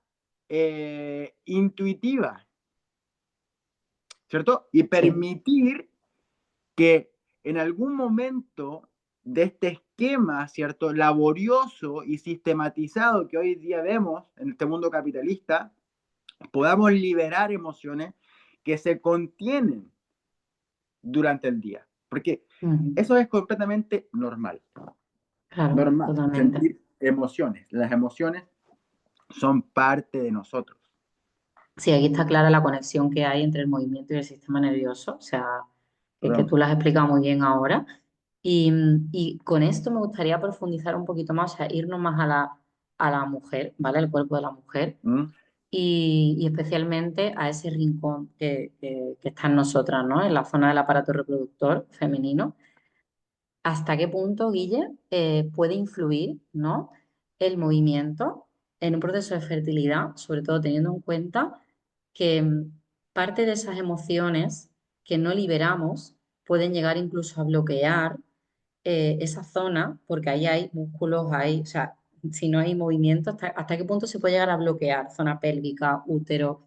intuitiva, ¿cierto? Y Sí. permitir que en algún momento de este esquema, ¿cierto? Laborioso y sistematizado que hoy día vemos en este mundo capitalista, podamos liberar emociones que se contienen durante el día. Porque Ujú. eso es completamente normal. Claro, Normal. totalmente. Sentir emociones. Las emociones son parte de nosotros. Sí, aquí está clara la conexión que hay entre el movimiento y el sistema nervioso, o sea, que Perdón. tú lo has explicado muy bien ahora. Y con esto me gustaría profundizar un poquito más, o sea, irnos más a la mujer, ¿vale? El cuerpo de la mujer ¿Mm? y especialmente a ese rincón que está en nosotras, ¿no? En la zona del aparato reproductor femenino. ¿Hasta qué punto, Guille, puede influir, ¿no? El movimiento en un proceso de fertilidad, sobre todo teniendo en cuenta que parte de esas emociones que no liberamos pueden llegar incluso a bloquear esa zona, porque ahí hay músculos, o sea, si no hay movimiento, ¿hasta qué punto se puede llegar a bloquear zona pélvica, útero?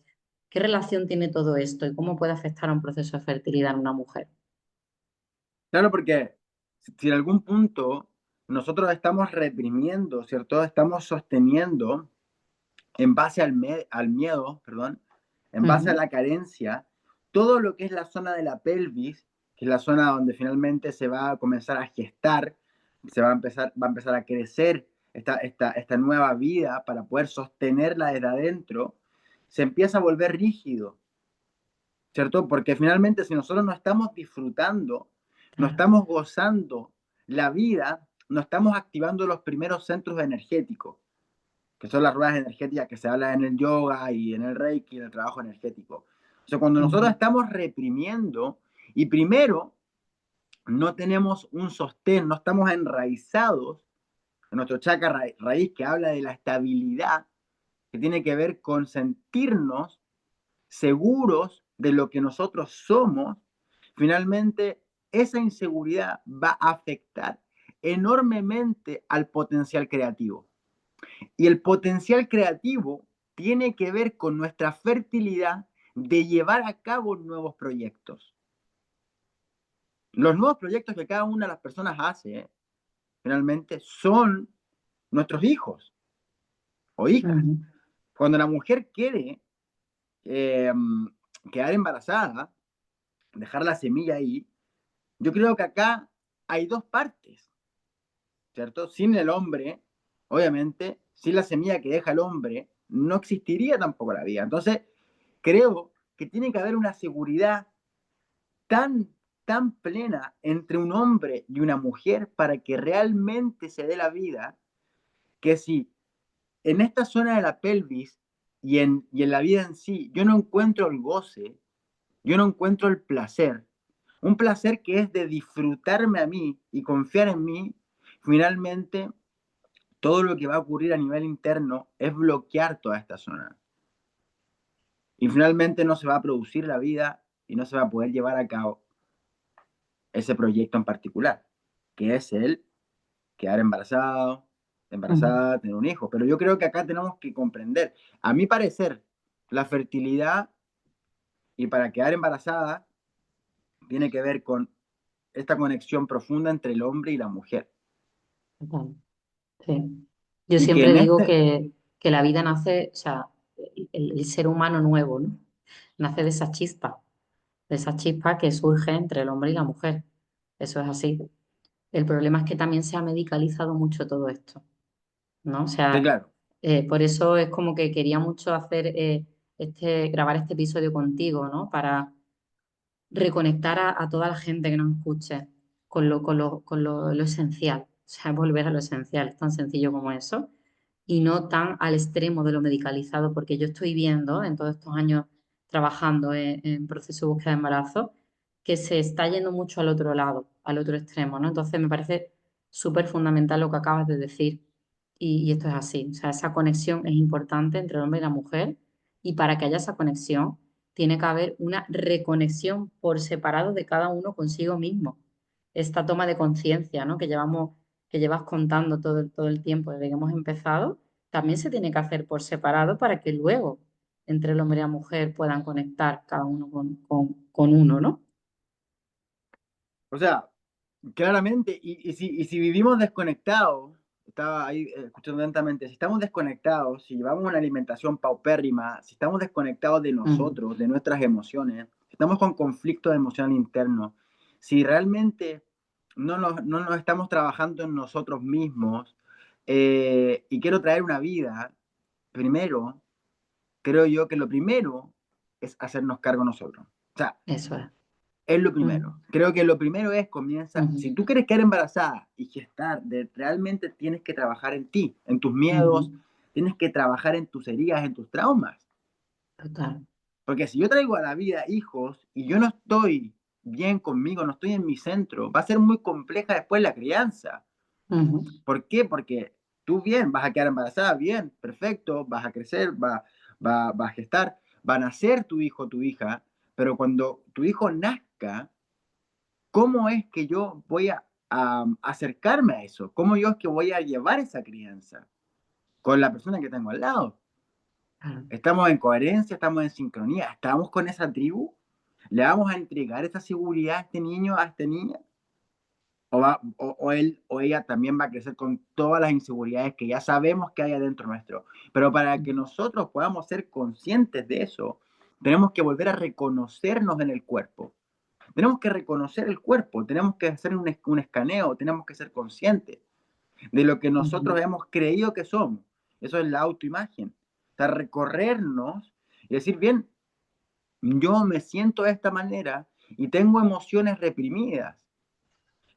¿Qué relación tiene todo esto y cómo puede afectar a un proceso de fertilidad en una mujer? Claro, porque si en algún punto nosotros estamos reprimiendo, ¿cierto? Estamos sosteniendo en base al miedo, perdón, en base a Ujú, la carencia, todo lo que es la zona de la pelvis, que es la zona donde finalmente se va a comenzar a gestar, va a empezar a crecer esta nueva vida para poder sostenerla desde adentro, se empieza a volver rígido, ¿cierto? Porque finalmente si nosotros no estamos disfrutando, no claro. estamos gozando la vida, no estamos activando los primeros centros energéticos, que son las ruedas energéticas que se habla en el yoga y en el reiki, en el trabajo energético. O sea, cuando nosotros Ujú, estamos reprimiendo y primero no tenemos un sostén, no estamos enraizados en nuestro chakra raíz que habla de la estabilidad, que tiene que ver con sentirnos seguros de lo que nosotros somos, finalmente esa inseguridad va a afectar enormemente al potencial creativo. Y el potencial creativo tiene que ver con nuestra fertilidad de llevar a cabo nuevos proyectos. Los nuevos proyectos que cada una de las personas hace, finalmente, son nuestros hijos o hijas. ujú, Cuando la mujer quiere eh, quedar embarazada, dejar la semilla ahí, yo creo que acá hay dos partes, ¿cierto? Sin el hombre, obviamente, sin la semilla que deja el hombre, no existiría tampoco la vida. Entonces, creo que tiene que haber una seguridad tan, tan plena entre un hombre y una mujer para que realmente se dé la vida, que si en esta zona de la pelvis y en la vida en sí, yo no encuentro el goce, yo no encuentro el placer, un placer que es de disfrutarme a mí y confiar en mí, finalmente todo lo que va a ocurrir a nivel interno es bloquear toda esta zona. Y finalmente no se va a producir la vida y no se va a poder llevar a cabo ese proyecto en particular, que es el quedar embarazado, ujú. embarazada, tener un hijo. Pero yo creo que acá tenemos que comprender, a mi parecer, la fertilidad y para quedar embarazada tiene que ver con esta conexión profunda entre el hombre y la mujer. Total, sí. Yo Y que siempre en digo este, que la vida nace, o sea, el ser humano nuevo, ¿no? Nace de esa chispa que surge entre el hombre y la mujer. Eso es así. El problema es que también se ha medicalizado mucho todo esto, ¿no? O sí, sea, claro, por eso es como que quería mucho hacer grabar este episodio contigo, ¿no? Para reconectar a toda la gente que nos escuche con lo esencial. O sea, volver a lo esencial, es tan sencillo como eso. Y no tan al extremo de lo medicalizado, porque yo estoy viendo en todos estos años trabajando en proceso de búsqueda de embarazo que se está yendo mucho al otro lado, al otro extremo, ¿no? Entonces me parece súper fundamental lo que acabas de decir y esto es así. O sea, esa conexión es importante entre el hombre y la mujer y para que haya esa conexión tiene que haber una reconexión por separado de cada uno consigo mismo. Esta toma de conciencia, ¿no? Que llevas contando todo el tiempo desde que hemos empezado, también se tiene que hacer por separado para que luego entre el hombre y la mujer puedan conectar cada uno con uno, ¿no? O sea, claramente, y si vivimos desconectados, estaba ahí escuchando lentamente, si estamos desconectados, si llevamos una alimentación paupérrima, si estamos desconectados de Ujú, nosotros, de nuestras emociones, si estamos con conflicto emocional interno, si realmente no nos estamos trabajando en nosotros mismos, y quiero traer una vida, primero, creo yo que lo primero es hacernos cargo nosotros. O sea, eso es. es lo Ujú, primero. Creo que lo primero es comienza, ujú, si tú quieres quedar embarazada y gestar, realmente tienes que trabajar en ti, en tus miedos, ujú, tienes que trabajar en tus heridas, en tus traumas. total. Porque si yo traigo a la vida hijos y yo no estoy bien conmigo, no estoy en mi centro, va a ser muy compleja después la crianza. Ujú, ¿Por qué? Porque tú bien, vas a quedar embarazada, bien, perfecto, vas a crecer, va a gestar, va a nacer tu hijo o tu hija, pero cuando tu hijo nazca, ¿cómo es que yo voy a acercarme a eso? ¿Cómo yo es que voy a llevar esa crianza con la persona que tengo al lado? claro. ¿Estamos en coherencia? ¿Estamos en sincronía? ¿Estamos con esa tribu? ¿Le vamos a entregar esa seguridad a este niño, a esta niña? ¿O él o ella también va a crecer con todas las inseguridades que ya sabemos que hay adentro nuestro? Pero para que nosotros podamos ser conscientes de eso, tenemos que volver a reconocernos en el cuerpo. Tenemos que reconocer el cuerpo, tenemos que hacer un escaneo, tenemos que ser conscientes de lo que nosotros Ujú, hemos creído que somos. Eso es la autoimagen. O sea, recorrernos y decir, bien, yo me siento de esta manera y tengo emociones reprimidas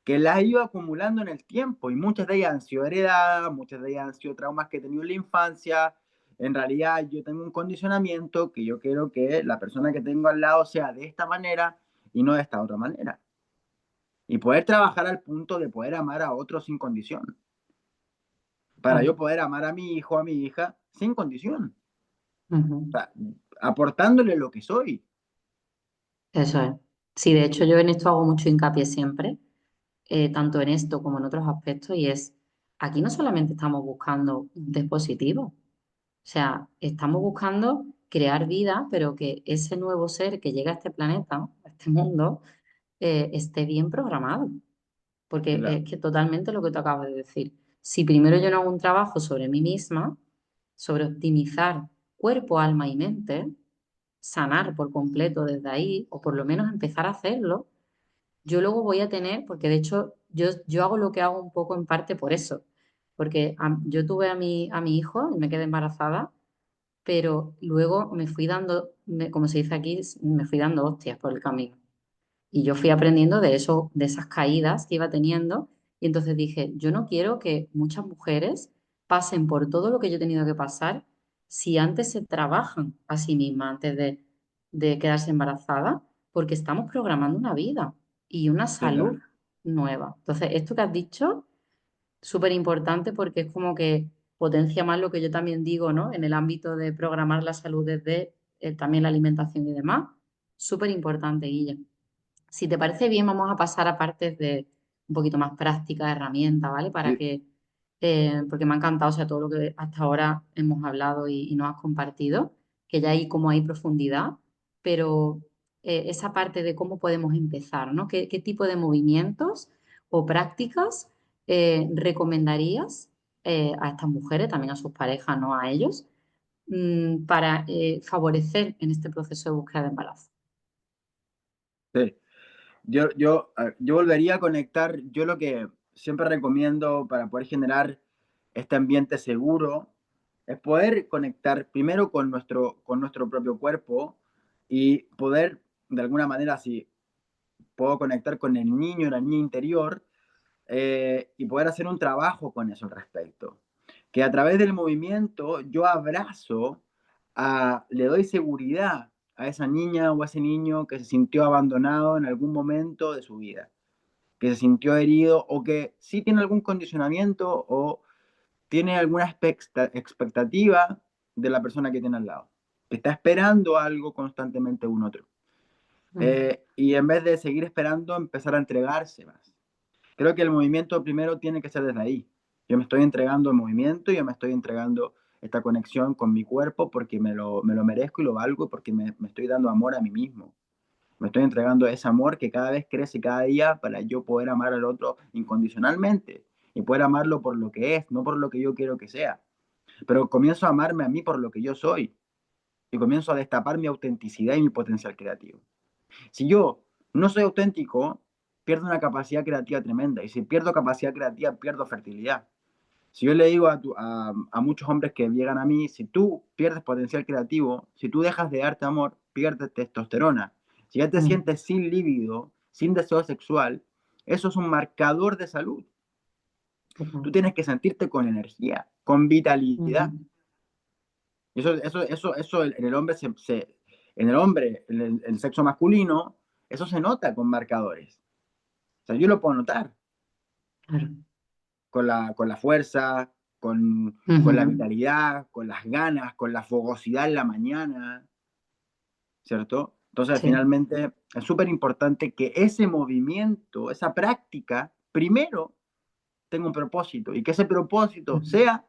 que las he ido acumulando en el tiempo y muchas de ellas han sido heredadas, muchas de ellas han sido traumas que he tenido en la infancia. En realidad yo tengo un condicionamiento que yo quiero que la persona que tengo al lado sea de esta manera y no de esta otra manera. Y poder trabajar al punto de poder amar a otros sin condición. Para claro. yo poder amar a mi hijo, a mi hija, sin condición. O Ujú, sea, aportándole lo que soy. eso es. Sí, de hecho yo en esto hago mucho hincapié siempre, tanto en esto como en otros aspectos, y es, aquí no solamente estamos buscando un dispositivo, o sea, estamos buscando crear vida, pero que ese nuevo ser que llega a este planeta, a este mundo, esté bien programado. Porque Claro, es que totalmente lo que tú acabas de decir. Si primero yo no hago un trabajo sobre mí misma, sobre optimizar cuerpo, alma y mente, sanar por completo desde ahí, o por lo menos empezar a hacerlo, yo luego voy a tener, porque de hecho yo hago lo que hago un poco en parte por eso, porque yo tuve a mi hijo y me quedé embarazada, pero luego me fui dando, como se dice aquí, me fui dando hostias por el camino. Y yo fui aprendiendo de eso, de esas caídas que iba teniendo. Y entonces dije, yo no quiero que muchas mujeres pasen por todo lo que yo he tenido que pasar si antes se trabajan a sí mismas, antes de quedarse embarazada, porque estamos programando una vida y una sí, claro. salud nueva. Entonces, esto que has dicho, súper importante porque es como que potencia más lo que yo también digo, ¿no? En el ámbito de programar la salud desde también la alimentación y demás. Súper importante, Guilla. Si te parece bien, vamos a pasar a partes de un poquito más prácticas, herramientas, ¿vale? Para Sí, que, porque me ha encantado, o sea, todo lo que hasta ahora hemos hablado y nos has compartido, que ya hay como hay profundidad, pero esa parte de cómo podemos empezar, ¿no? ¿Qué tipo de movimientos o prácticas recomendarías a estas mujeres, también a sus parejas, no a ellos, para favorecer en este proceso de búsqueda de embarazo? sí. Yo volvería a conectar, yo lo que siempre recomiendo para poder generar este ambiente seguro es poder conectar primero con nuestro propio cuerpo y poder, de alguna manera, si puedo conectar con el niño, la niña interior, y poder hacer un trabajo con eso al respecto. Que a través del movimiento yo abrazo, le doy seguridad a esa niña o a ese niño que se sintió abandonado en algún momento de su vida, que se sintió herido o que sí tiene algún condicionamiento o tiene alguna expectativa de la persona que tiene al lado, que está esperando algo constantemente un otro. Mm, Y en vez de seguir esperando, empezar a entregarse más. Creo que el movimiento primero tiene que ser desde ahí. Yo me estoy entregando en movimiento, yo me estoy entregando esta conexión con mi cuerpo porque me lo merezco y lo valgo porque me estoy dando amor a mí mismo. Me estoy entregando ese amor que cada vez crece cada día para yo poder amar al otro incondicionalmente y poder amarlo por lo que es, no por lo que yo quiero que sea. Pero comienzo a amarme a mí por lo que yo soy y comienzo a destapar mi autenticidad y mi potencial creativo. Si yo no soy auténtico, pierdo una capacidad creativa tremenda y si pierdo capacidad creativa, pierdo fertilidad. Si yo le digo a muchos hombres que llegan a mí, si tú pierdes potencial creativo, si tú dejas de darte amor, pierdes testosterona. Si ya te Ujú, sientes sin líbido, sin deseo sexual, eso es un marcador de salud. Tú total. tienes que sentirte con energía, con vitalidad. Ujú, Y eso en el hombre, en el hombre, en el sexo masculino, eso se nota con marcadores. O sea, yo lo puedo notar claro. con la fuerza, con la Ujú, vitalidad, con las ganas, con la fogosidad en la mañana, ¿cierto? Entonces, sí. finalmente, es súper importante que ese movimiento, esa práctica, primero tenga un propósito y que ese propósito Ujú, sea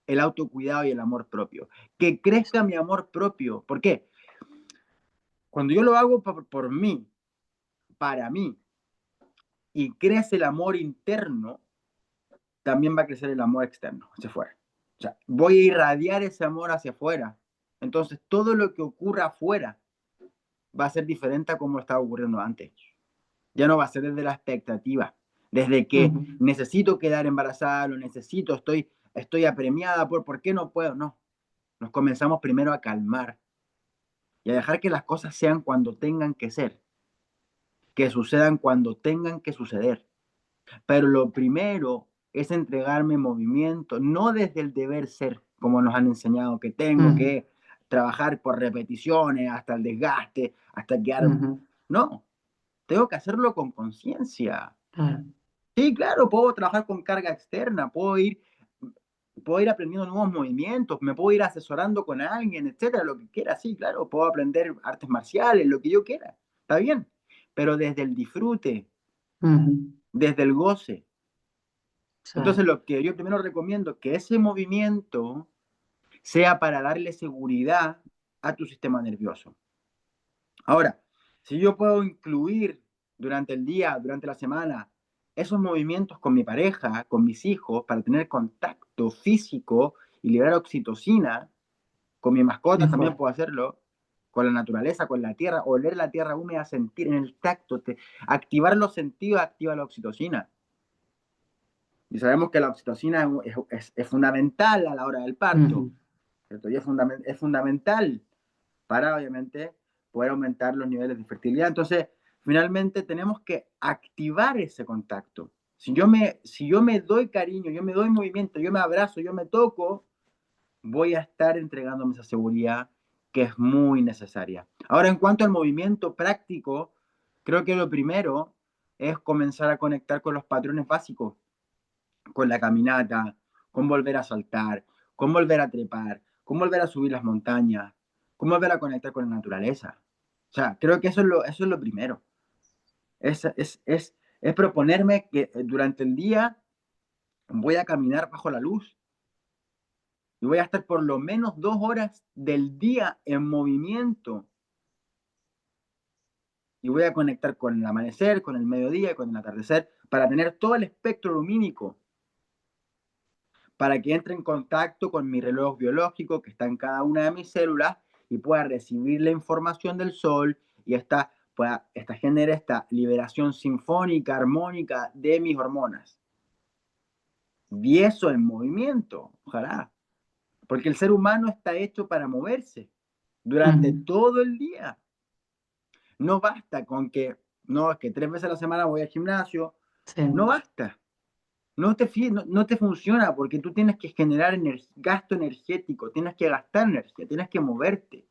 el autocuidado y el amor propio. Que eso. crezca mi amor propio. ¿Por qué? Cuando yo lo hago por mí, para mí, y crece el amor interno, también va a crecer el amor externo, hacia afuera. O sea, voy a irradiar ese amor hacia afuera. Entonces, todo lo que ocurra afuera va a ser diferente a como estaba ocurriendo antes. Ya no va a ser desde la expectativa, desde que Ujú, necesito quedar embarazada, lo necesito, estoy apremiada por qué no puedo. No, nos comenzamos primero a calmar y a dejar que las cosas sean cuando tengan que ser, que sucedan cuando tengan que suceder. Pero lo primero es entregarme movimiento, no desde el deber ser, como nos han enseñado, que tengo ujú, que trabajar por repeticiones hasta el desgaste, hasta quedar. ujú, No, tengo que hacerlo con conciencia. claro. Sí, claro, puedo trabajar con carga externa, puedo ir aprendiendo nuevos movimientos, me puedo ir asesorando con alguien, etcétera, lo que quiera, sí, claro, puedo aprender artes marciales, lo que yo quiera, está bien, pero desde el disfrute, Ujú, desde el goce. eso es. Entonces, lo que yo primero recomiendo, que ese movimiento sea para darle seguridad a tu sistema nervioso. Ahora, si yo puedo incluir durante el día, durante la semana, esos movimientos con mi pareja, con mis hijos, para tener contacto físico y liberar oxitocina, con mi mascota también Mejor. puedo hacerlo, con la naturaleza, con la tierra, oler la tierra húmeda, sentir en el tacto, activar los sentidos activa la oxitocina. Y sabemos que la oxitocina es fundamental a la hora del parto, Ujú, ¿cierto? Y es fundamental para, obviamente, poder aumentar los niveles de fertilidad. Entonces, finalmente tenemos que activar ese contacto. Si yo me doy cariño, yo me doy movimiento, yo me abrazo, yo me toco, voy a estar entregándome esa seguridad que es muy necesaria. Ahora, en cuanto al movimiento práctico, creo que lo primero es comenzar a conectar con los patrones básicos, con la caminata, con volver a saltar, con volver a trepar, con volver a subir las montañas, con volver a conectar con la naturaleza. O sea, creo que eso es lo primero. Es proponerme que durante el día voy a caminar bajo la luz y voy a estar por lo menos 2 horas del día en movimiento y voy a conectar con el amanecer, con el mediodía y con el atardecer para tener todo el espectro lumínico para que entre en contacto con mi reloj biológico que está en cada una de mis células y pueda recibir la información del sol y esta genere esta liberación sinfónica, armónica de mis hormonas. Y eso en movimiento, ojalá. Porque el ser humano está hecho para moverse durante ujú, todo el día. No basta con que, no, es que 3 veces a la semana voy al gimnasio. No sí. basta. No te funciona porque tú tienes que generar gasto energético, tienes que gastar energía, tienes que moverte,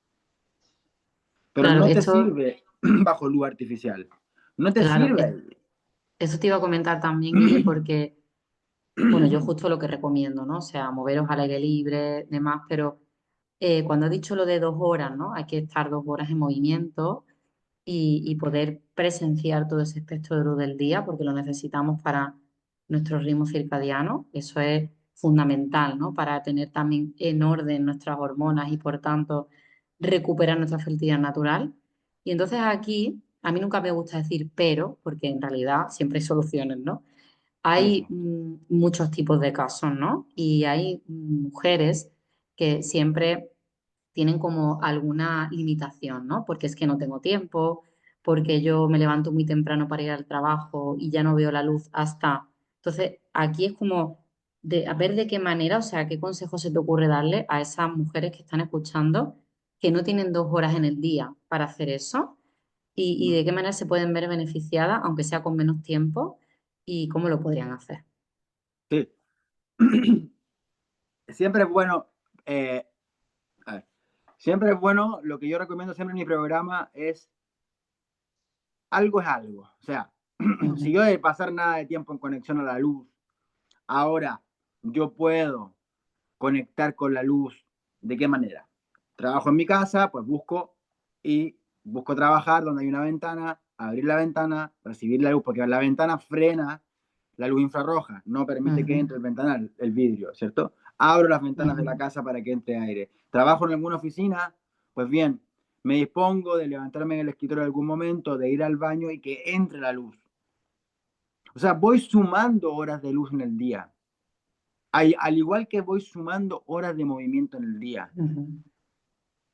pero Claro, no te esto, sirve bajo luz artificial. No te claro, sirve. eso te iba a comentar también, Guille, porque, bueno, yo justo lo que recomiendo, ¿no? O sea, moveros al aire libre, demás, pero cuando he dicho lo de 2 horas, ¿no? Hay que estar 2 horas en movimiento y poder presenciar todo ese espectro de luz del día, porque lo necesitamos para nuestro ritmo circadiano. Eso es fundamental, ¿no? Para tener también en orden nuestras hormonas y por tanto recuperar nuestra fertilidad natural. Y entonces aquí, a mí nunca me gusta decir pero, porque en realidad siempre hay soluciones, ¿no? Sí, Hay sí. muchos tipos de casos, ¿no? Y hay mujeres que siempre tienen como alguna limitación, ¿no? Porque es que no tengo tiempo, porque yo me levanto muy temprano para ir al trabajo y ya no veo la luz hasta... Entonces, aquí es como de a ver de qué manera, o sea, qué consejo se te ocurre darle a esas mujeres que están escuchando que no tienen 2 horas en el día para hacer eso y Ujú. de qué manera se pueden ver beneficiadas, aunque sea con menos tiempo, y cómo lo podrían hacer. Sí. Siempre es bueno, a ver, siempre es bueno, lo que yo recomiendo siempre en mi programa es algo. O sea, si Ujú, yo de pasar nada de tiempo en conexión a la luz, ahora yo puedo conectar con la luz, ¿de qué manera? Trabajo en mi casa, pues busco trabajar donde hay una ventana, abrir la ventana, recibir la luz, porque la ventana frena la luz infrarroja, no permite que ujú, entre el ventanal, el vidrio, ¿cierto? Abro las ventanas de ujú, la casa para que entre aire. Trabajo en alguna oficina, pues bien, me dispongo de levantarme en el escritorio en algún momento, de ir al baño y que entre la luz. O sea, voy sumando horas de luz en el día, al igual que voy sumando horas de movimiento en el día. ujú.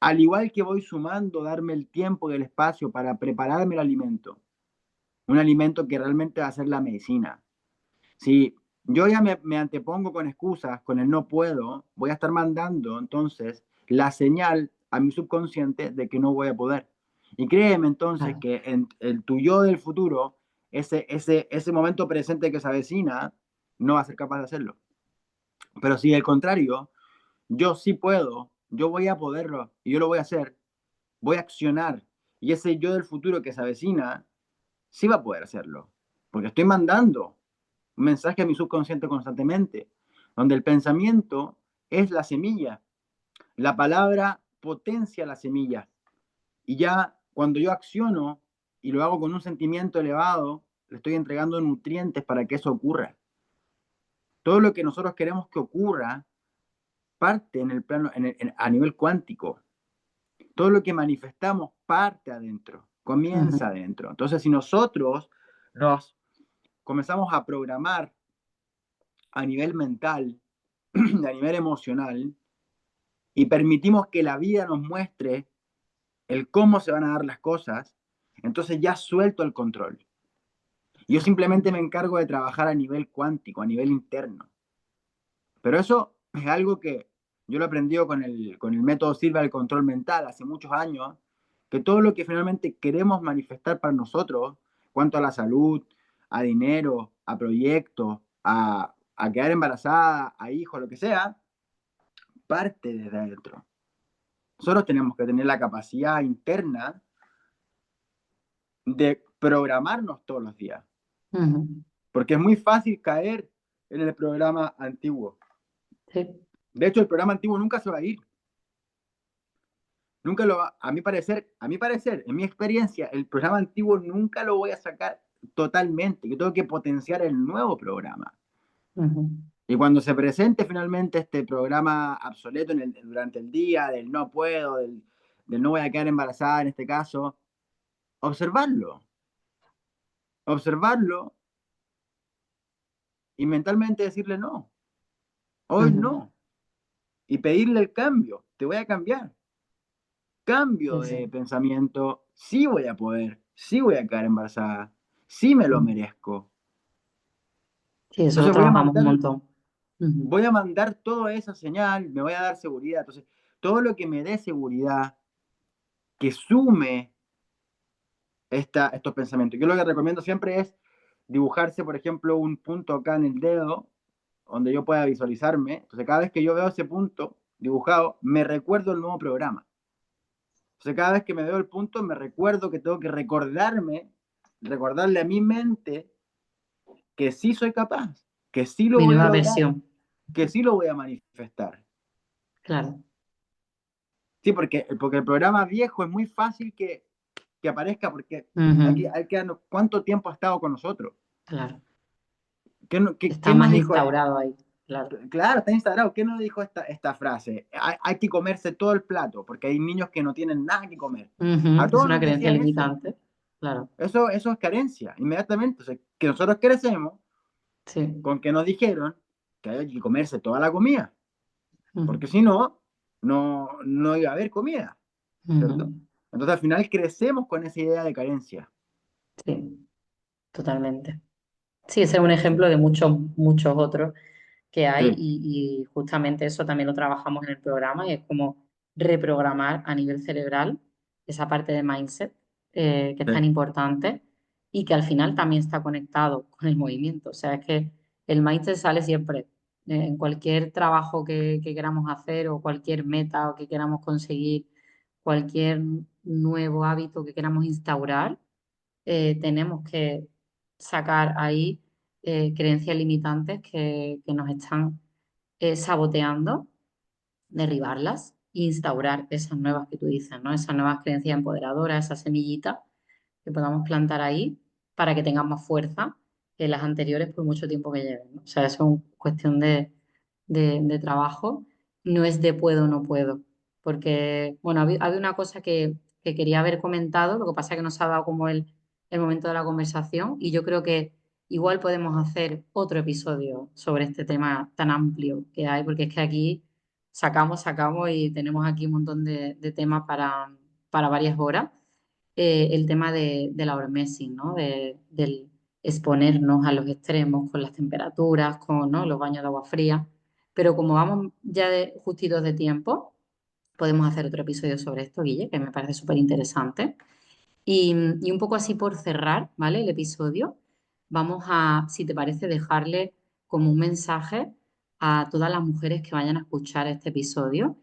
Al igual que voy sumando darme el tiempo y el espacio para prepararme el alimento, un alimento que realmente va a ser la medicina. Si yo ya me antepongo con excusas, con el no puedo, voy a estar mandando entonces la señal a mi subconsciente de que no voy a poder. Y créeme entonces Claro. que en el tu yo del futuro, ese momento presente que se avecina, no va a ser capaz de hacerlo. Pero si al contrario, yo sí puedo, yo voy a poderlo y yo lo voy a hacer, voy a accionar. Y ese yo del futuro que se avecina, sí va a poder hacerlo. Porque estoy mandando un mensaje a mi subconsciente constantemente, donde el pensamiento es la semilla. La palabra potencia la semilla. Y ya cuando yo acciono y lo hago con un sentimiento elevado, le estoy entregando nutrientes para que eso ocurra. Todo lo que nosotros queremos que ocurra parte en el plano, a nivel cuántico. Todo lo que manifestamos parte adentro, comienza Ujú, adentro. Entonces, si nosotros nos comenzamos a programar a nivel mental, a nivel emocional, y permitimos que la vida nos muestre el cómo se van a dar las cosas, entonces ya suelto el control. Yo claro. simplemente me encargo de trabajar a nivel cuántico, a nivel interno. Pero eso es algo que yo lo he aprendido con el método Silva del control mental hace muchos años, que todo lo que finalmente queremos manifestar para nosotros, cuanto a la salud, a dinero, a proyectos, a quedar embarazada, a hijos, lo que sea, parte desde adentro. Nosotros tenemos que tener la capacidad interna de programarnos todos los días, Ujú, porque es muy fácil caer en el programa antiguo. sí. De hecho, el programa antiguo nunca se va a ir. Nunca lo va, a mi parecer, en mi experiencia, el programa antiguo nunca lo voy a sacar totalmente. Yo tengo que potenciar el nuevo programa. Ujú, Y cuando se presente finalmente este programa obsoleto durante el día, del no puedo, del no voy a quedar embarazada en este caso, observarlo, observarlo y mentalmente decirle no, hoy ujú. no, y pedirle el cambio, te voy a cambiar, cambio Sí, de sí. pensamiento, sí voy a poder, sí voy a quedar embarazada, sí me lo Ujú. merezco. Sí, eso lo Entonces trabajamos un montón. Ujú, voy a mandar toda esa señal, me voy a dar seguridad. Entonces, todo lo que me dé seguridad, que sume estos pensamientos. Yo lo que recomiendo siempre es dibujarse, por ejemplo, un punto acá en el dedo, donde yo pueda visualizarme. Entonces, cada vez que yo veo ese punto dibujado, me recuerdo el nuevo programa. Entonces, cada vez que me veo el punto, me recuerdo que tengo que recordarle a mi mente que sí soy capaz, que sí lo mi voy a nueva lograr, versión. que sí lo voy a manifestar. Claro. Sí, porque el programa viejo es muy fácil que aparezca, porque aquí Ujú, hay que darnos cuánto tiempo ha estado con nosotros. claro. ¿Quién, Está quién nos más dijo? instaurado ahí. claro. Claro, está instaurado. ¿Quién nos dijo esta frase? Hay que comerse todo el plato, porque hay niños que no tienen nada que comer. A Ujú, es todos una nos creencia decían eso. limitante, claro, Eso es carencia, inmediatamente. O sea, que nosotros crecemos sí. con que nos dijeron que hay que comerse toda la comida, Ujú, porque si no, no iba a haber comida, ¿cierto? ujú, Entonces al final crecemos con esa idea de carencia. sí, totalmente. Sí, ese es un Sí, ejemplo de muchos, muchos otros que hay sí, y justamente eso también lo trabajamos en el programa y es como reprogramar a nivel cerebral esa parte de mindset que es tan sí, importante y que al final también está conectado con el movimiento. O sea, es que el mindset sale siempre en cualquier trabajo que queramos hacer o cualquier meta o que queramos conseguir, cualquier nuevo hábito que queramos instaurar, tenemos que sacar ahí creencias limitantes que nos están saboteando, derribarlas e instaurar esas nuevas que tú dices, ¿no? Esas nuevas creencias empoderadoras, esa semillita que podamos plantar ahí para que tengan más fuerza que las anteriores por mucho tiempo que lleven, ¿no? O sea, eso es cuestión de trabajo, no es de puedo o no puedo, porque, bueno, había una cosa que quería haber comentado, lo que pasa es que no se ha dado como el momento de la conversación y yo creo que igual podemos hacer otro episodio sobre este tema tan amplio que hay, porque es que aquí sacamos y tenemos aquí un montón de temas para varias horas. El tema de la hormesis, ¿no? Del exponernos a los extremos con las temperaturas, con, ¿no? los baños de agua fría. Pero como vamos ya justitos de tiempo, podemos hacer otro episodio sobre esto, Guille, que me parece súper interesante. Y un poco así por cerrar, ¿vale? El episodio, vamos a, si te parece, dejarle como un mensaje a todas las mujeres que vayan a escuchar este episodio.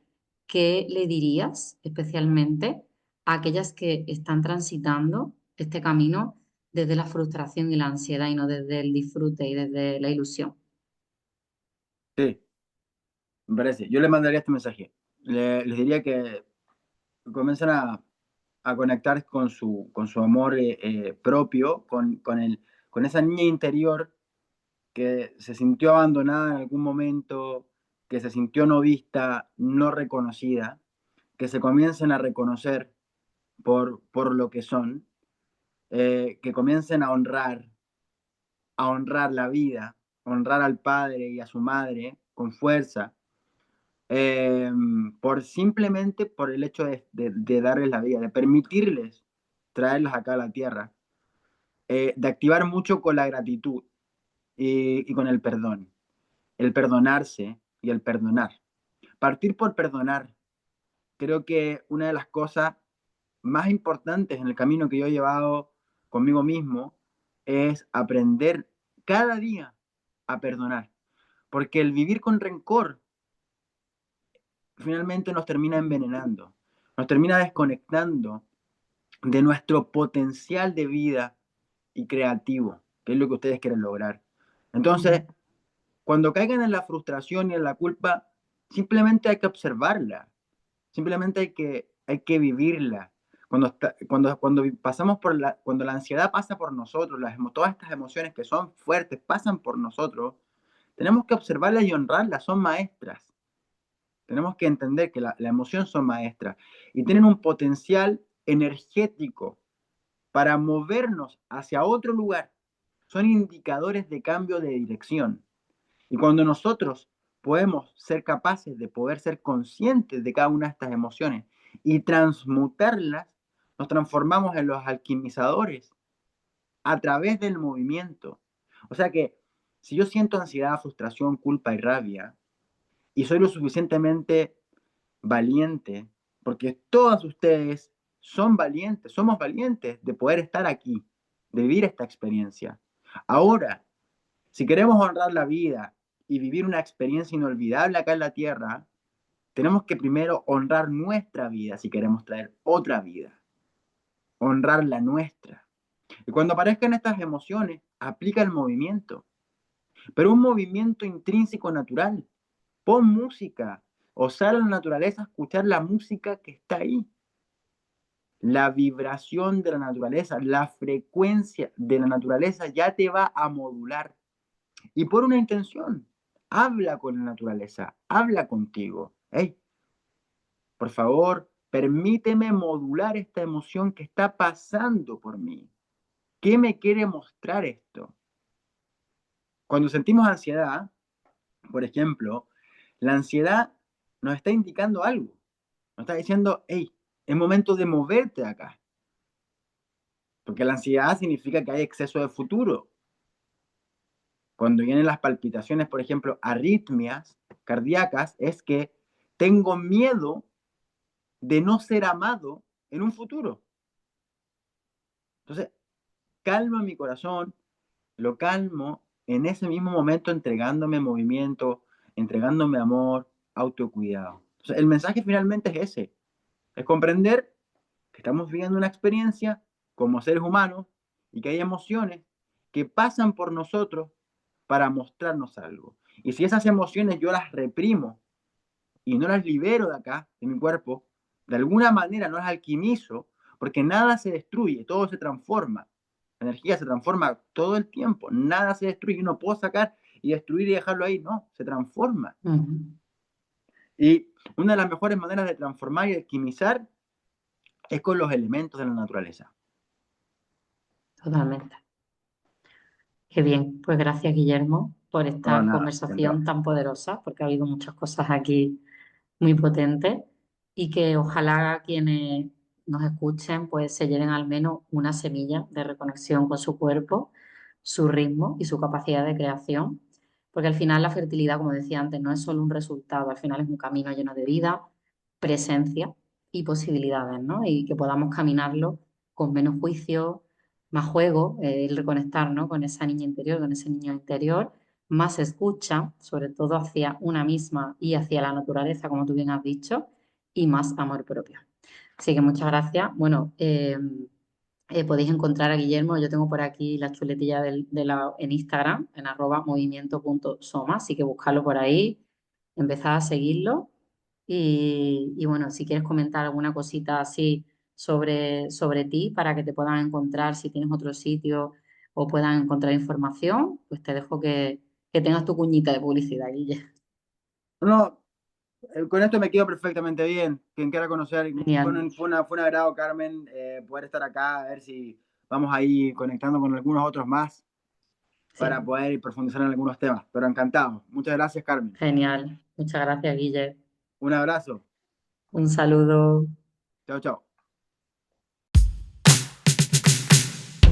¿Qué le dirías especialmente a aquellas que están transitando este camino desde la frustración y la ansiedad y no desde el disfrute y desde la ilusión? sí, me parece. Yo les mandaría este mensaje. Les diría que comiencen a conectar con su amor propio, con esa niña interior que se sintió abandonada en algún momento, que se sintió no vista, no reconocida, que se comiencen a reconocer por lo que son, que comiencen a honrar la vida, honrar al padre y a su madre con fuerza, eh, simplemente por el hecho de darles la vida, de permitirles traerlas acá a la tierra, de activar mucho con la gratitud y con el perdonarse y el perdonar. Partir por perdonar. Creo que una de las cosas más importantes en el camino que yo he llevado conmigo mismo es aprender cada día a perdonar. Porque el vivir con rencor finalmente nos termina envenenando, nos termina desconectando de nuestro potencial de vida y creativo, que es lo que ustedes quieren lograr. Entonces, Ujú. cuando caigan en la frustración y en la culpa, simplemente hay que observarla, simplemente hay que vivirla. Cuando pasamos cuando la ansiedad pasa por nosotros, todas estas emociones que son fuertes pasan por nosotros, tenemos que observarlas y honrarlas, son maestras. Tenemos que entender que la emoción son maestras y tienen un potencial energético para movernos hacia otro lugar. Son indicadores de cambio de dirección. Y cuando nosotros podemos ser capaces de poder ser conscientes de cada una de estas emociones y transmutarlas, nos transformamos en los alquimizadores a través del movimiento. O sea que si yo siento ansiedad, frustración, culpa y rabia, y soy lo suficientemente valiente, porque todas ustedes son valientes, somos valientes de poder estar aquí, de vivir esta experiencia. Ahora, si queremos honrar la vida y vivir una experiencia inolvidable acá en la Tierra, tenemos que primero honrar nuestra vida si queremos traer otra vida, honrar la nuestra. Y cuando aparezcan estas emociones, aplica el movimiento, pero un movimiento intrínseco natural. Pon música o sal a la naturaleza a escuchar la música que está ahí. La vibración de la naturaleza, la frecuencia de la naturaleza ya te va a modular. Y por una intención. habla con la naturaleza, habla contigo. Hey, por favor, permíteme modular esta emoción que está pasando por mí. ¿Qué me quiere mostrar esto? Cuando sentimos ansiedad, por ejemplo, la ansiedad nos está indicando algo. Nos está diciendo, hey, es momento de moverte de acá. Porque la ansiedad significa que hay exceso de futuro. Cuando vienen las palpitaciones, por ejemplo, arritmias cardíacas, es que tengo miedo de no ser amado en un futuro. Entonces, calmo mi corazón, lo calmo en ese mismo momento entregándome movimiento, entregándome amor, autocuidado. Entonces, el mensaje finalmente es ese, es comprender que estamos viviendo una experiencia como seres humanos y que hay emociones que pasan por nosotros para mostrarnos algo. Y si esas emociones yo las reprimo y no las libero de acá, de mi cuerpo, de alguna manera no las alquimizo, porque nada se destruye, todo se transforma. La energía se transforma todo el tiempo, nada se destruye, no puedo sacar y destruir y dejarlo ahí, no, se transforma. Y una de las mejores maneras de transformar y alquimizar es con los elementos de la naturaleza. Totalmente. Qué bien, pues gracias Guillermo por esta No, conversación tan poderosa, porque ha habido muchas cosas aquí muy potentes y que ojalá quienes nos escuchen pues se lleven al menos una semilla de reconexión con su cuerpo, su ritmo y su capacidad de creación, porque al final la fertilidad, como decía antes, no es solo un resultado, al final es un camino lleno de vida, presencia y posibilidades, ¿no? Y que podamos caminarlo con menos juicio, más juego, el reconectar, ¿no? Con esa niña interior, con ese niño interior, más escucha, sobre todo hacia una misma y hacia la naturaleza, como tú bien has dicho, y más amor propio. Así que muchas gracias. Bueno, podéis encontrar a Guillermo, yo tengo por aquí la chuletilla en Instagram, en @movimiento.soma, así que buscarlo por ahí, empezad a seguirlo y bueno, si quieres comentar alguna cosita así sobre ti para que te puedan encontrar, si tienes otro sitio o puedan encontrar información, pues te dejo que tengas tu cuñita de publicidad, Guille. No, con esto me quedo perfectamente bien. Quien quiera conocer, fue un agrado, Carmen, poder estar acá, a ver si vamos ahí conectando con algunos otros más para poder profundizar en algunos temas. Pero encantado. Muchas gracias, Carmen. Genial. Muchas gracias, Guille. Un abrazo. Un saludo. Chao, chao.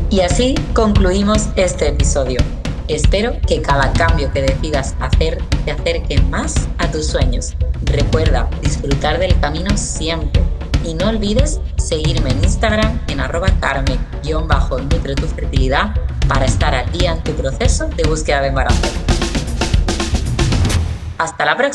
Y así concluimos este episodio. Espero que cada cambio que decidas hacer te acerque más a tus sueños. Recuerda disfrutar del camino siempre. Y no olvides seguirme en Instagram en @carmen_nutre-tu-fertilidad para estar al día en tu proceso de búsqueda de embarazo. Hasta la próxima.